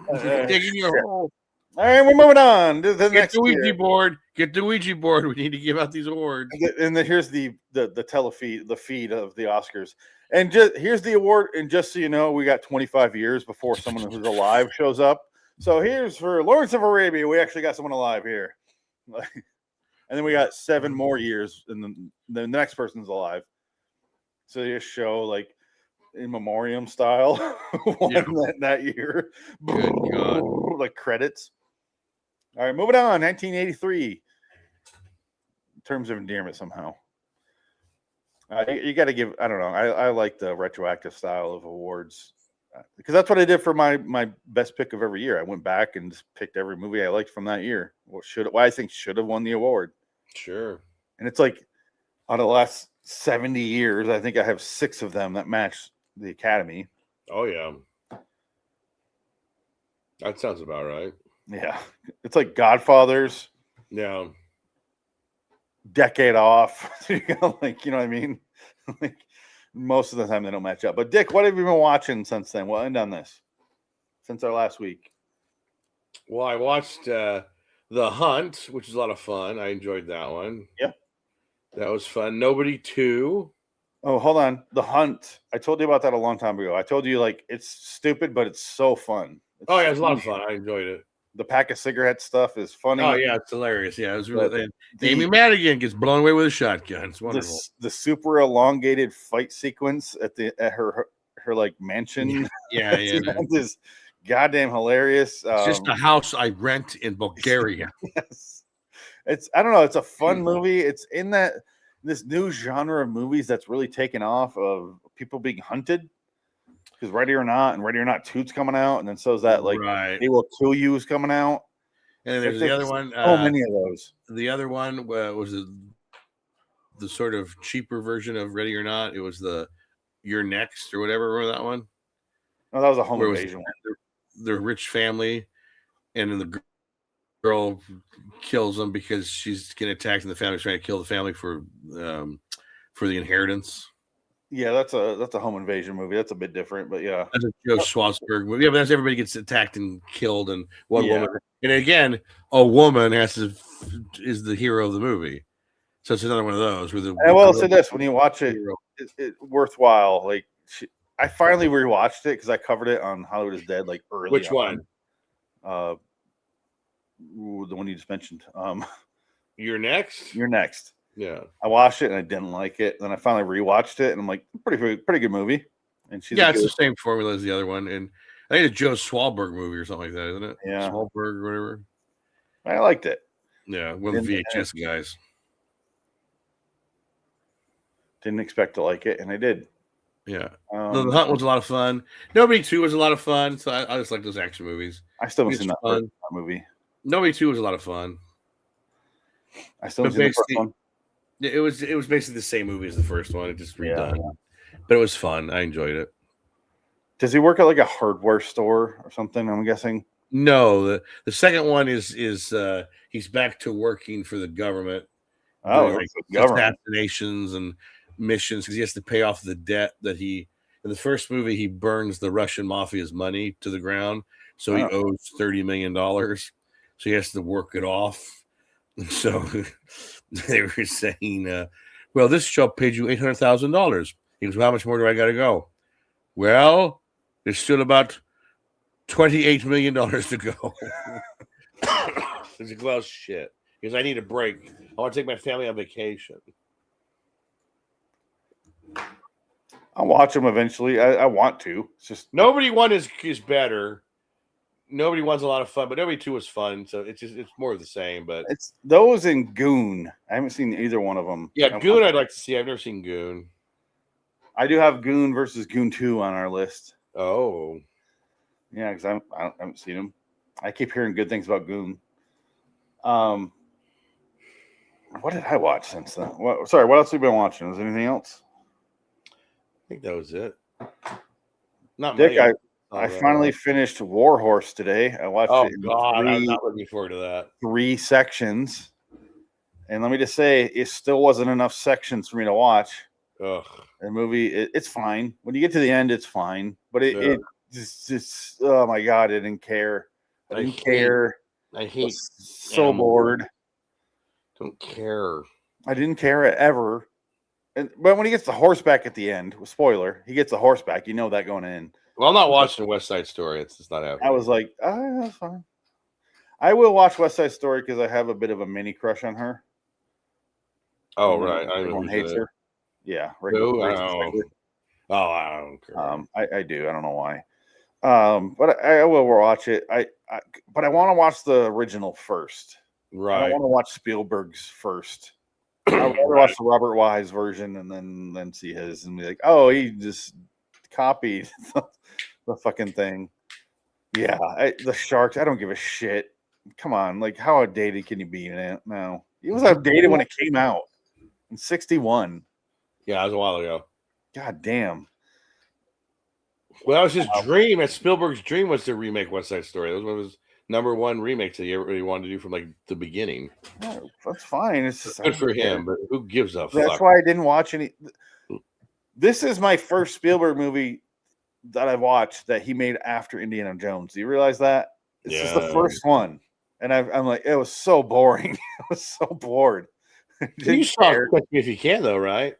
Digging your hole. All right, we're moving on. Get the Ouija board. Get the Ouija board. We need to give out these awards. And then here's the telefeed, the feed of the Oscars. And just here's the award. And just so you know, we got 25 years before someone who's alive shows up. So here's for Lawrence of Arabia. We actually got someone alive here. And then we got 7 more years, and the next person's alive. So you show like in memoriam style that year. Good God. Like credits. All right, moving on. 1983. Terms of endearment somehow. You got to give. I don't know. I like the retroactive style of awards because that's what I did for my best pick of every year. I went back and just picked every movie I liked from that year. What I think should have won the award. Sure. And it's like out of the last 70 years, I think I have 6 of them that match the Academy. Oh yeah. That sounds about right. Yeah, it's like Godfathers. Yeah. Decade off. Like, you know what I mean? Like most of the time they don't match up. But Dick, what have you been watching since then? We'll end on this. Since our last week. Well, I watched The Hunt, which is a lot of fun. I enjoyed that one. Yeah. That was fun. Nobody 2. Oh, hold on. The Hunt. I told you about that a long time ago. I told you like it's stupid, but it's so fun. Oh yeah, it was a lot of fun. I enjoyed it. The pack of cigarette stuff is funny. Oh yeah, it's hilarious. Yeah, it was really. Amy Madigan gets blown away with a shotgun. It's wonderful. The super elongated fight sequence at her like mansion. Yeah. Is goddamn hilarious. It's just a house I rent in Bulgaria. Yes, I don't know. It's a fun movie. It's in this new genre of movies that's really taken off of people being hunted. Because Ready or Not and Ready or Not 2's coming out, and then so is that like They Will Kill You is coming out. And then there's the other one. So many of those. The other one was the sort of cheaper version of Ready or Not. It was the You're Next or whatever. Remember that one? Oh, that was a home invasion one. The rich family, and then the girl kills them because she's getting attacked, and the family's trying to kill the family for the inheritance. Yeah, that's a home invasion movie. That's a bit different, but yeah. That's a Joe Schwartzberg movie. Yeah, but that's everybody gets attacked and killed, and one woman. And again, a woman is the hero of the movie. So it's another one of those. I will say this: when you watch it, it's worthwhile. Like I finally rewatched it because I covered it on Hollywood is Dead like early. Which one? The one you just mentioned. You're Next. You're Next. Yeah, I watched it and I didn't like it. Then I finally rewatched it and I'm like, pretty good movie. And she's it's the same formula as the other one. And I think it's Joe Schwartzberg movie or something like that, isn't it? Yeah, Schwartzberg or whatever. I liked it. Yeah, one of the VHS guys. Didn't expect to like it, and I did. Yeah, The Hunt was a lot of fun. Nobody 2 was a lot of fun. So I just like those action movies. I still haven't seen that movie. Nobody 2 was a lot of fun. I still haven't seen the first one. It was basically the same movie as the first one. It just redone. Yeah. But it was fun. I enjoyed it. Does he work at like a hardware store or something? I'm guessing. No, the second one is he's back to working for the government. Oh, assassinations and missions because he has to pay off the debt that in the first movie he burns the Russian mafia's money to the ground, so he owes $30 million. So he has to work it off. So they were saying, well, this job paid you $800,000. He goes, well, how much more do I got to go? Well, there's still about $28 million to go. He's like, well, shit. Because I need a break. I want to take my family on vacation. I'll watch them eventually. I want to. It's just Nobody 1 is better. Nobody 1's a lot of fun, but Nobody 2 was fun. So it's more of the same. But it's those and Goon. I haven't seen either one of them. Yeah, Goon I'd like to see. I've never seen Goon. I do have Goon versus Goon 2 on our list. Oh. Yeah, because I haven't seen them. I keep hearing good things about Goon. What did I watch since then? What else have you been watching? Was there anything else? I think that was it. Not Dick, I finally finished War Horse today. I watched it in I'm not looking forward to that. 3 sections. And let me just say, it still wasn't enough sections for me to watch. Ugh. The movie, it's fine. When you get to the end, it's fine. But it just oh my God, I didn't care. I didn't care. I hate so bored. Don't care. I didn't care ever. But when he gets the horseback at the end, spoiler, he gets the horseback. You know that going in. Well, I'm not watching West Side Story. It's just not happening. I was like, that's fine. I will watch West Side Story because I have a bit of a mini crush on her. Oh, right. Everyone hates her. Yeah. Who? I don't care. I do. I don't know why. But I will watch it. But I want to watch the original first. Right. I want to watch Spielberg's first. I want to watch the Robert Wise version and then see his and be like, oh, he just copied the fucking thing. Yeah, the Sharks. I don't give a shit. Come on, like how outdated can you be now? It was outdated when it came out in '61. Yeah, it was a while ago. God damn. Well, that was his dream. That's Spielberg's dream was to remake West Side Story. That was one of his #1 remakes that he really wanted to do from like the beginning. Oh, that's fine. It's just good for him, but who gives a fuck? That's why I didn't watch any. This is my first Spielberg movie that I watched that he made after Indiana Jones. Do you realize that? This is the first one. And I'm like, it was so boring. I was so bored. You saw Catch Me If You Can, though, right?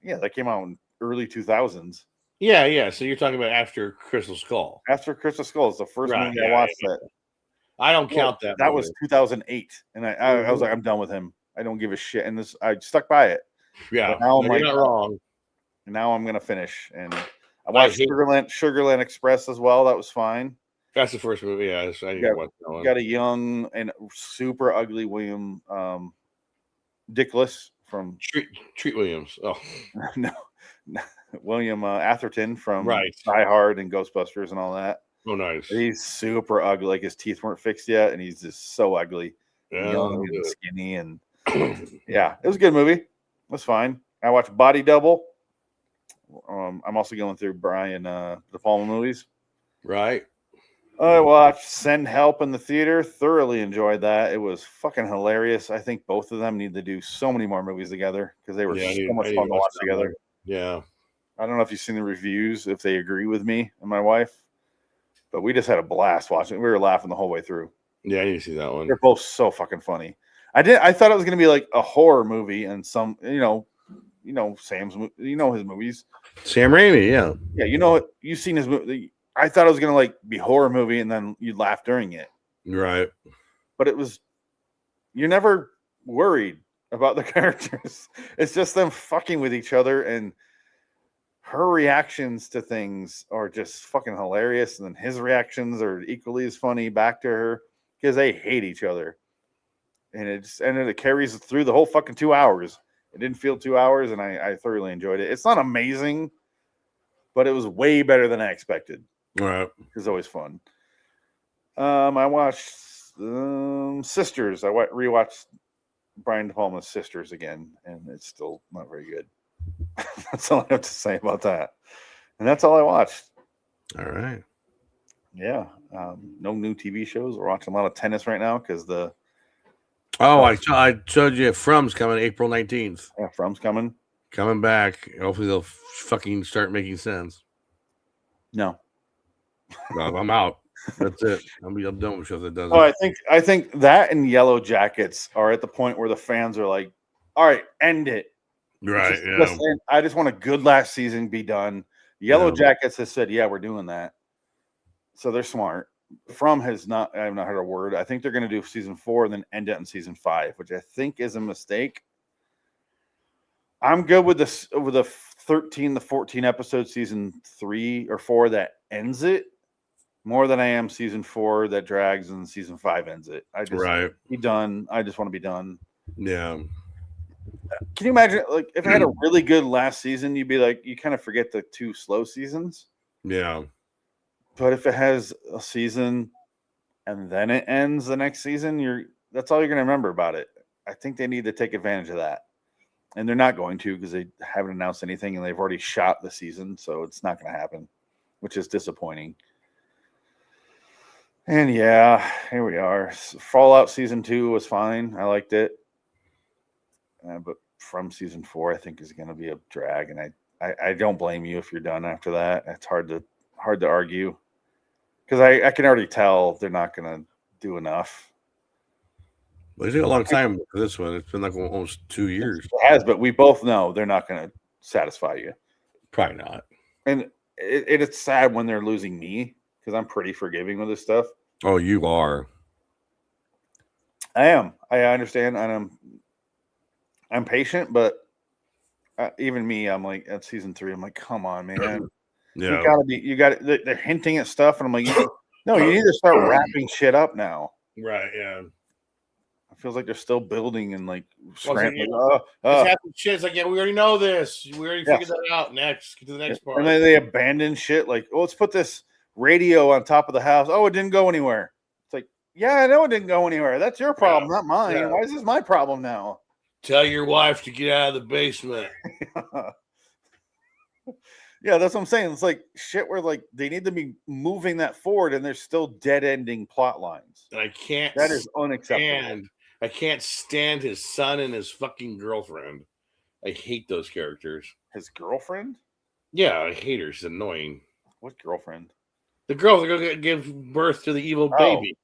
Yeah, that came out in early 2000s. Yeah. So you're talking about after Crystal Skull. After Crystal Skull is the first movie I watched that. I don't count that. That was 2008, and I was like, I'm done with him. I don't give a shit. And I stuck by it. Yeah, now I'm you're not wrong. And now I'm gonna finish. And I watched Sugarland Express as well. That was fine. That's the first movie. Yeah, I need to watch that one. Got a young and super ugly William Dickless from Treat Williams. Oh no, William Atherton from Die Hard and Ghostbusters and all that. Oh, nice. He's super ugly. Like his teeth weren't fixed yet, and he's just so ugly, young and skinny, and yeah, it was a good movie. It was fine. I watched Body Double. I'm also going through Brian De Palma movies. Right. I watched Send Help in the theater. Thoroughly enjoyed that. It was fucking hilarious. I think both of them need to do so many more movies together because they were so much fun to watch together. Yeah. I don't know if you've seen the reviews, if they agree with me and my wife, but we just had a blast watching it. We were laughing the whole way through. Yeah, I need to see that one. They're both so fucking funny. I thought it was going to be like a horror movie and some, Sam's, his movies. Sam Raimi, yeah. Yeah, you've seen his movie. I thought it was going to like be horror movie and then you'd laugh during it. Right. But you're never worried about the characters. It's just them fucking with each other, and her reactions to things are just fucking hilarious. And then his reactions are equally as funny back to her because they hate each other. And it carries through the whole fucking 2 hours. It didn't feel 2 hours, and I thoroughly enjoyed it. It's not amazing, but it was way better than I expected. Right. It's always fun. I watched Sisters. I rewatched Brian De Palma's Sisters again, and it's still not very good. That's all I have to say about that. And that's all I watched. All right. Yeah. No new TV shows. We're watching a lot of tennis right now because I showed you From's coming April 19th. Yeah, From's coming. Coming back. Hopefully they'll fucking start making sense. No. I'm out. That's it. I'm done with shows that does. Oh, I think that and Yellow Jackets are at the point where the fans are like, "All right, end it." Right. I just want a good last season be done. Yellow Jackets has said, "Yeah, we're doing that," so they're smart. From has not. I have not heard a word. I think they're going to do season 4 and then end it in season 5, which I think is a mistake. I'm good with this with the 13 to 14 episode season 3 or 4 that ends it. More than I am season 4 that drags and season 5 ends it. I just be done. I just want to be done. Yeah. Can you imagine, like, if I had a really good last season, you'd be like, you kind of forget the 2 slow seasons. Yeah. But if it has a season and then it ends the next season, that's all you're going to remember about it. I think they need to take advantage of that. And they're not going to because they haven't announced anything and they've already shot the season. So it's not going to happen, which is disappointing. And yeah, here we are. Fallout season 2 was fine. I liked it. But from season 4, I think is going to be a drag. And I don't blame you if you're done after that. It's hard to argue because I can already tell they're not going to do enough. Well, it took a long time for this one. It's been like almost 2 years. It has, but we both know they're not going to satisfy you. Probably not. And it's sad when they're losing me because I'm pretty forgiving with this stuff. Oh, you are. I am. I understand, and I'm patient, but even me, I'm like at season 3. I'm like, come on, man. Yeah. You got to. They're hinting at stuff, and I'm like, no, you need to start wrapping shit up now. Right. Yeah. It feels like they're still building and like scrambling. Shit's like, yeah, we already know this. We already figured that out. Next, get to the next part. And then they abandon shit. Like, oh, let's put this radio on top of the house. Oh, it didn't go anywhere. It's like, yeah, I know it didn't go anywhere. That's your problem, not mine. Yeah. Why is this my problem now? Tell your wife to get out of the basement. Yeah, that's what I'm saying. It's like shit where like they need to be moving that forward, and there's still dead-ending plot lines. And I can't. That is unacceptable. I can't stand his son and his fucking girlfriend. I hate those characters. His girlfriend? Yeah, I hate her. She's annoying. What girlfriend? The girl that going to give birth to the evil baby.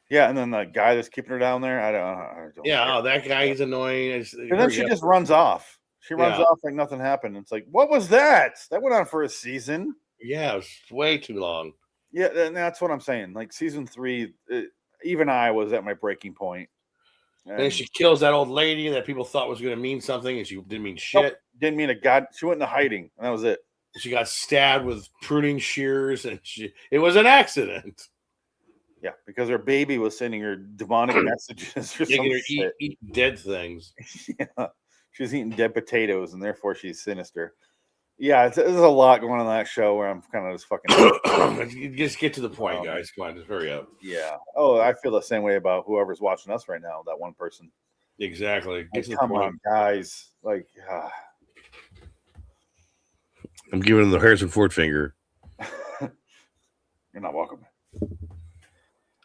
Yeah, and then the guy that's keeping her down there. I don't yeah, that guy, he's annoying. And then she just runs off. She runs off like nothing happened. It's like, what was that? That went on for a season. Yeah, it was way too long. Yeah, and that's what I'm saying. Like season 3, even I was at my breaking point. And then she kills that old lady that people thought was going to mean something, and she didn't mean shit. Nope, didn't mean a god. She went into hiding, and that was it. She got stabbed with pruning shears, and it was an accident. Yeah, because her baby was sending her demonic messages. Or making her eat dead things. Yeah, she's eating dead potatoes, and therefore she's sinister. Yeah, there's a lot going on in that show where I'm kind of just fucking. Just get to the point, guys. Come on, just hurry up. Yeah. Oh, I feel the same way about whoever's watching us right now. That one person. Exactly. Come on, guys. Like, I'm giving him the Harrison Ford finger. You're not welcome.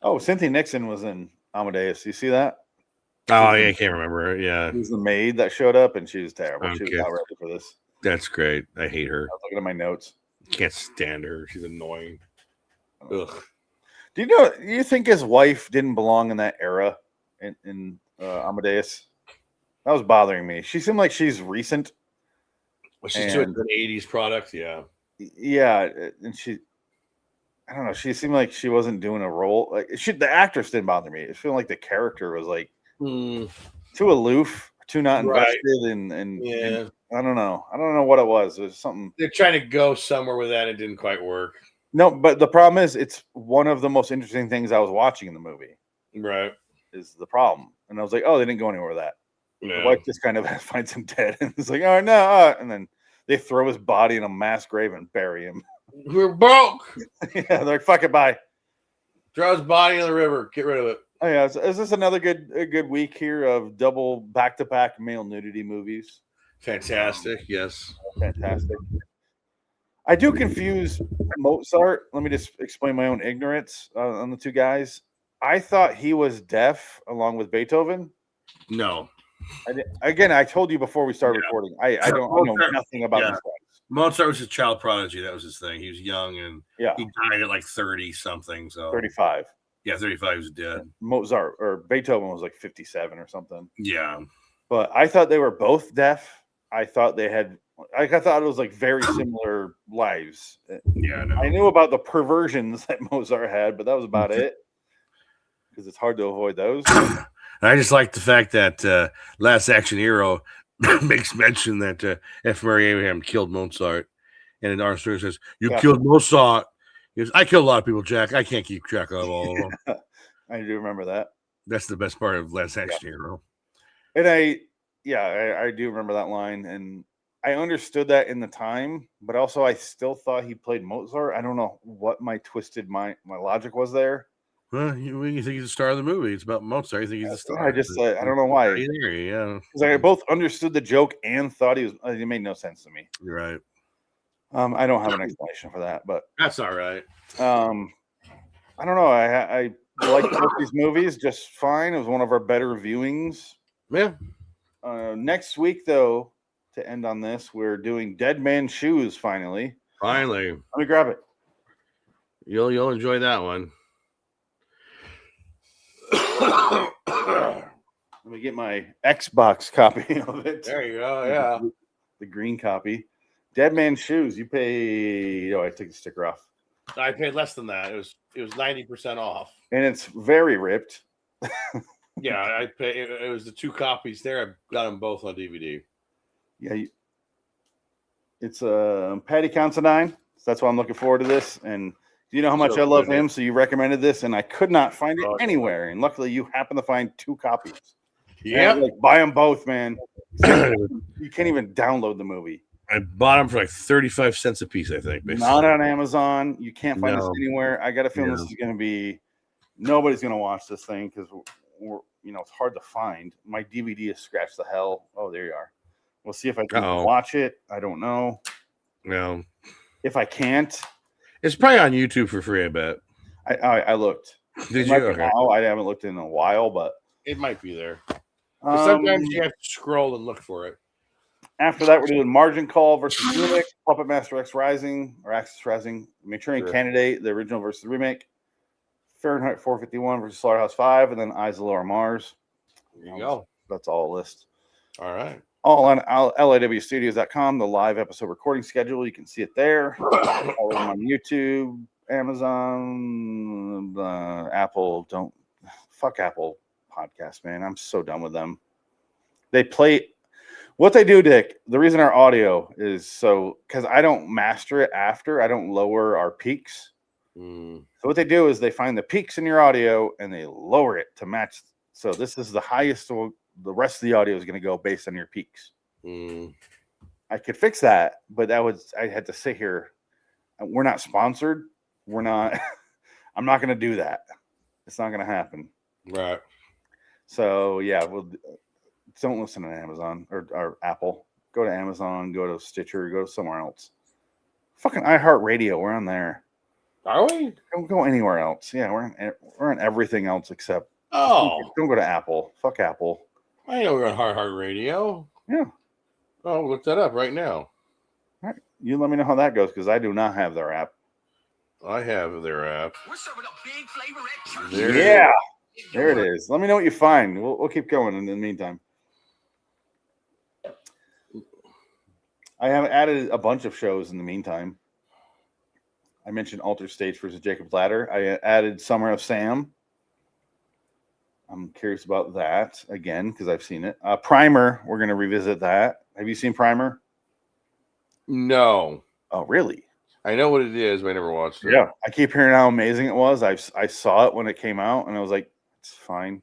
Oh, Cynthia Nixon was in Amadeus. You see that? Oh, yeah, I can't remember. Yeah. She was the maid that showed up, and she was terrible. Okay. She was not ready for this. That's great. I hate her. I was looking at my notes. Can't stand her. She's annoying. Ugh. Do you think his wife didn't belong in that era in Amadeus? That was bothering me. She seemed like she's recent. Well, she's doing an 80s product, yeah. Yeah, and I don't know. She seemed like she wasn't doing a role. Like the actress didn't bother me. It felt like the character was like too aloof, too not invested, and I don't know. I don't know what it was. It was something. They're trying to go somewhere with that. It didn't quite work. No, but the problem is, it's one of the most interesting things I was watching in the movie. Right. Is the problem. And I was like, oh, they didn't go anywhere with that. No. The wife just kind of finds him dead. And it's like, oh, no. And then they throw his body in a mass grave and bury him. We're broke. Yeah, they're like, fuck it, bye. Throw his body in the river. Get rid of it. Oh, yeah. Is this another good week here of double back-to-back male nudity movies? Fantastic. Yes. Fantastic. I do confuse Mozart. Let me just explain my own ignorance on the two guys. I thought he was deaf along with Beethoven. No. I told you before we started recording. I know nothing about these guys. Mozart was a child prodigy. That was his thing. He was young, and he died at like 30 something. So 35. Yeah, 35. He was dead. Mozart or Beethoven was like 57 or something. Yeah. But I thought they were both deaf. I thought I thought it was like very similar lives. Yeah, no. I knew about the perversions that Mozart had, but that was about it. Because it's hard to avoid those. I just like the fact that Last Action Hero makes mention that F. Murray Abraham killed Mozart. And then Armstrong says, you killed Mozart. He goes, I killed a lot of people, Jack. I can't keep track of all of them. I do remember that. That's the best part of Last Action Hero. And I do remember that line. And I understood that in the time, but also I still thought he played Mozart. I don't know what my twisted my logic was there. Well, you think he's the star of the movie. It's about Mozart. You think he's the star. I don't know why. Yeah. Because I both understood the joke and thought it made no sense to me. You're right. I don't have an explanation for that, but that's all right. I don't know. I like both these movies just fine. It was one of our better viewings. Yeah. Next week, though, to end on this, we're doing Dead Man's Shoes. Finally. Let me grab it. You'll enjoy that one. Let me get my Xbox copy of it. There you go. Yeah. The green copy. Dead Man's Shoes. You pay. Oh, I took the sticker off. I paid less than that. It was 90% off. And it's very ripped. Yeah, I paid. It was the 2 copies there. I got them both on DVD. Yeah. It's Patty Considine. So that's why I'm looking forward to this. And you know how much I love him, so you recommended this, and I could not find it anywhere. And luckily, you happen to find 2 copies. Yeah, like, buy them both, man. You can't even download the movie. I bought them for like 35 cents a piece, I think. Basically. Not on Amazon. You can't find this anywhere. I got a feeling this is going to be nobody's going to watch this thing because we're it's hard to find. My DVD is scratched the hell. Oh, there you are. We'll see if I can watch it. I don't know. No. If I can't, it's probably on YouTube for free. I bet. I looked. Did you? Okay. Now. I haven't looked in a while, but it might be there. Sometimes you have to scroll and look for it. After that, we're doing Margin Call versus Remake, Puppet Master X Rising or Axis Rising, Manchurian Candidate, the original versus the remake, Fahrenheit 451 versus Slaughterhouse 5, and then Eyes of the Lower Mars. There you go. That's all a list. All right. All on LIWstudios.com, the live episode recording schedule. You can see it there. All on YouTube, Amazon, Apple. Fuck Apple Podcast, man. I'm so done with them. They play what they do, Dick. The reason our audio is because I don't master it after, I don't lower our peaks. So what they do is they find the peaks in your audio and they lower it to match. So this is the highest. So the rest of the audio is going to go based on your peaks. I could fix that, but I had to sit here. We're not sponsored. We're not. I'm not going to do that. It's not going to happen. Right. So yeah, don't listen to Amazon or Apple. Go to Amazon, go to Stitcher, go somewhere else. Fucking iHeartRadio, we're on there. Are we? Don't go anywhere else. Yeah, we're on everything else except. Don't go to Apple. Fuck Apple. I know we're on iHeartRadio. Yeah. Oh, look that up right now. All right. You let me know how that goes because I do not have their app. I have their app. We're serving a big flavor at There it is. Let me know what you find. We'll keep going in the meantime. I have added a bunch of shows in the meantime. I mentioned Alter Stage versus Jacob's Ladder. I added Summer of Sam. I'm curious about that again because I've seen it. Primer, we're going to revisit that. Have you seen Primer? No. Oh, really? I know what it is, but I never watched it. Yeah, I keep hearing how amazing it was. I saw it when it came out, and I was like, it's fine.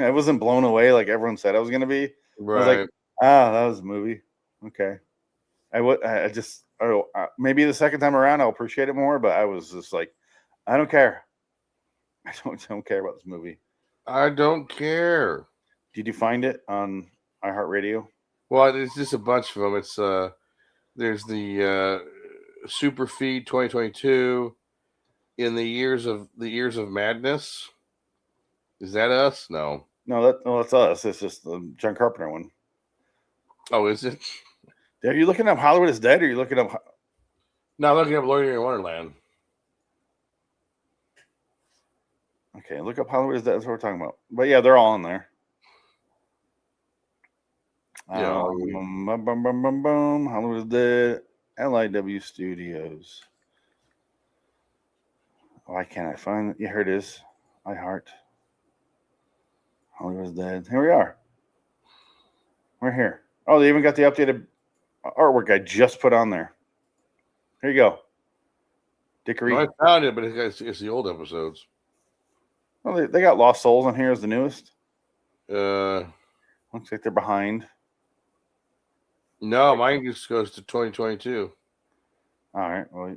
I wasn't blown away like everyone said I was going to be. Right. I was like, that was a movie. Okay. Maybe the second time around I'll appreciate it more, but I was just like, I don't care. I don't care about this movie. I don't care. Did you find it on iHeartRadio? Well, there's just a bunch of them. It's there's the Super Feed 2022 in the years of madness. Is that us? No, that's us. It's just the John Carpenter one. Oh, is it? Are you looking up Hollywood is Dead? Or are you looking up? No, I'm looking up Loitering in Wonderland. Okay, look up Hollywood is Dead. That's what we're talking about. But yeah, they're all in there. Yeah. Hollywood is Dead. LIW Studios. Why can't I find it? Yeah, here it is. iHeart. Hollywood is Dead. Here we are. We're here. Oh, they even got the updated artwork I just put on there. Here you go. Dickory. No, I found it, but it's the old episodes. Well, they got Lost Souls on here as the newest. Looks like they're behind. No, mine just goes to 2022. All right. Well,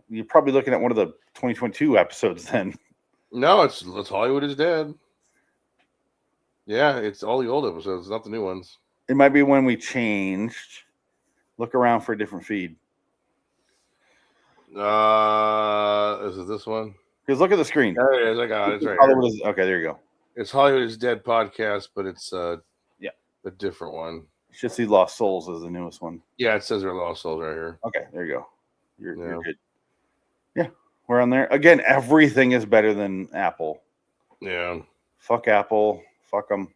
you're probably looking at one of the 2022 episodes then. No, it's Hollywood is Dead. Yeah, it's all the old episodes, not the new ones. It might be when we changed. Look around for a different feed. Is it this one? Because look at the screen. There it is. I got it. It's right here. Okay, there you go. It's Hollywood is Dead podcast, but it's a different one. You should see Lost Souls as the newest one. Yeah, it says they're Lost Souls right here. Okay, there you go. You're good. Yeah, we're on there. Again, everything is better than Apple. Yeah. Fuck Apple. Fuck them.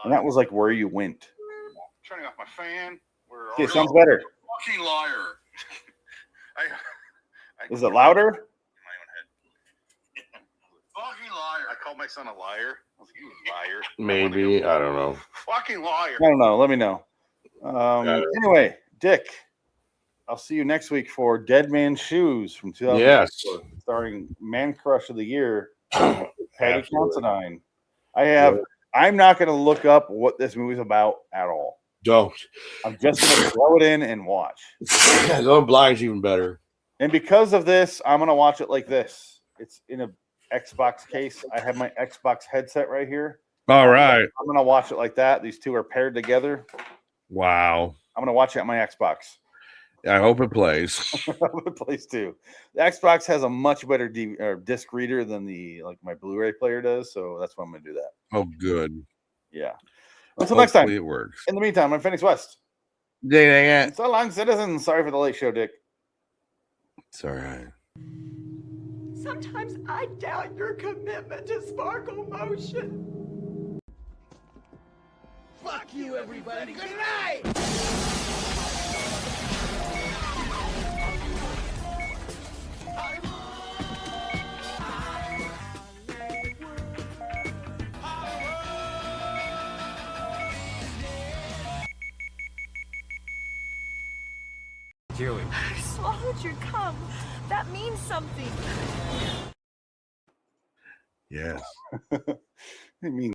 And that was like where you went. Turning off my fan. Okay, it sounds better. Fucking liar. Is it louder? In my own head. Fucking liar. I called my son a liar. I was like, you liar. Maybe. I don't know. Fucking liar. I don't know. Let me know. Anyway, Dick, I'll see you next week for Dead Man's Shoes from 2000. Yes. Starring Man Crush of the Year, Patty Considine. I'm not going to look up what this movie's about at all. Don't. I'm just going to throw it in and watch. Yeah, going blind's even better. And because of this, I'm going to watch it like this. It's in a Xbox case. I have my Xbox headset right here. All right. I'm going to watch it like that. These two are paired together. Wow. I'm going to watch it on my Xbox. I hope it plays. I hope it plays too. The Xbox has a much better disc reader than my Blu-ray player does, so that's why I'm going to do that. Oh, good. Yeah. Until next time. It works. In the meantime, I'm Phoenix West. Yeah. So long, citizens. Sorry for the late show, Dick. It's all right. Sometimes I doubt your commitment to sparkle motion. Fuck you, everybody. Good night. Julie. I swallowed your cum. That means something. Yes. I mean,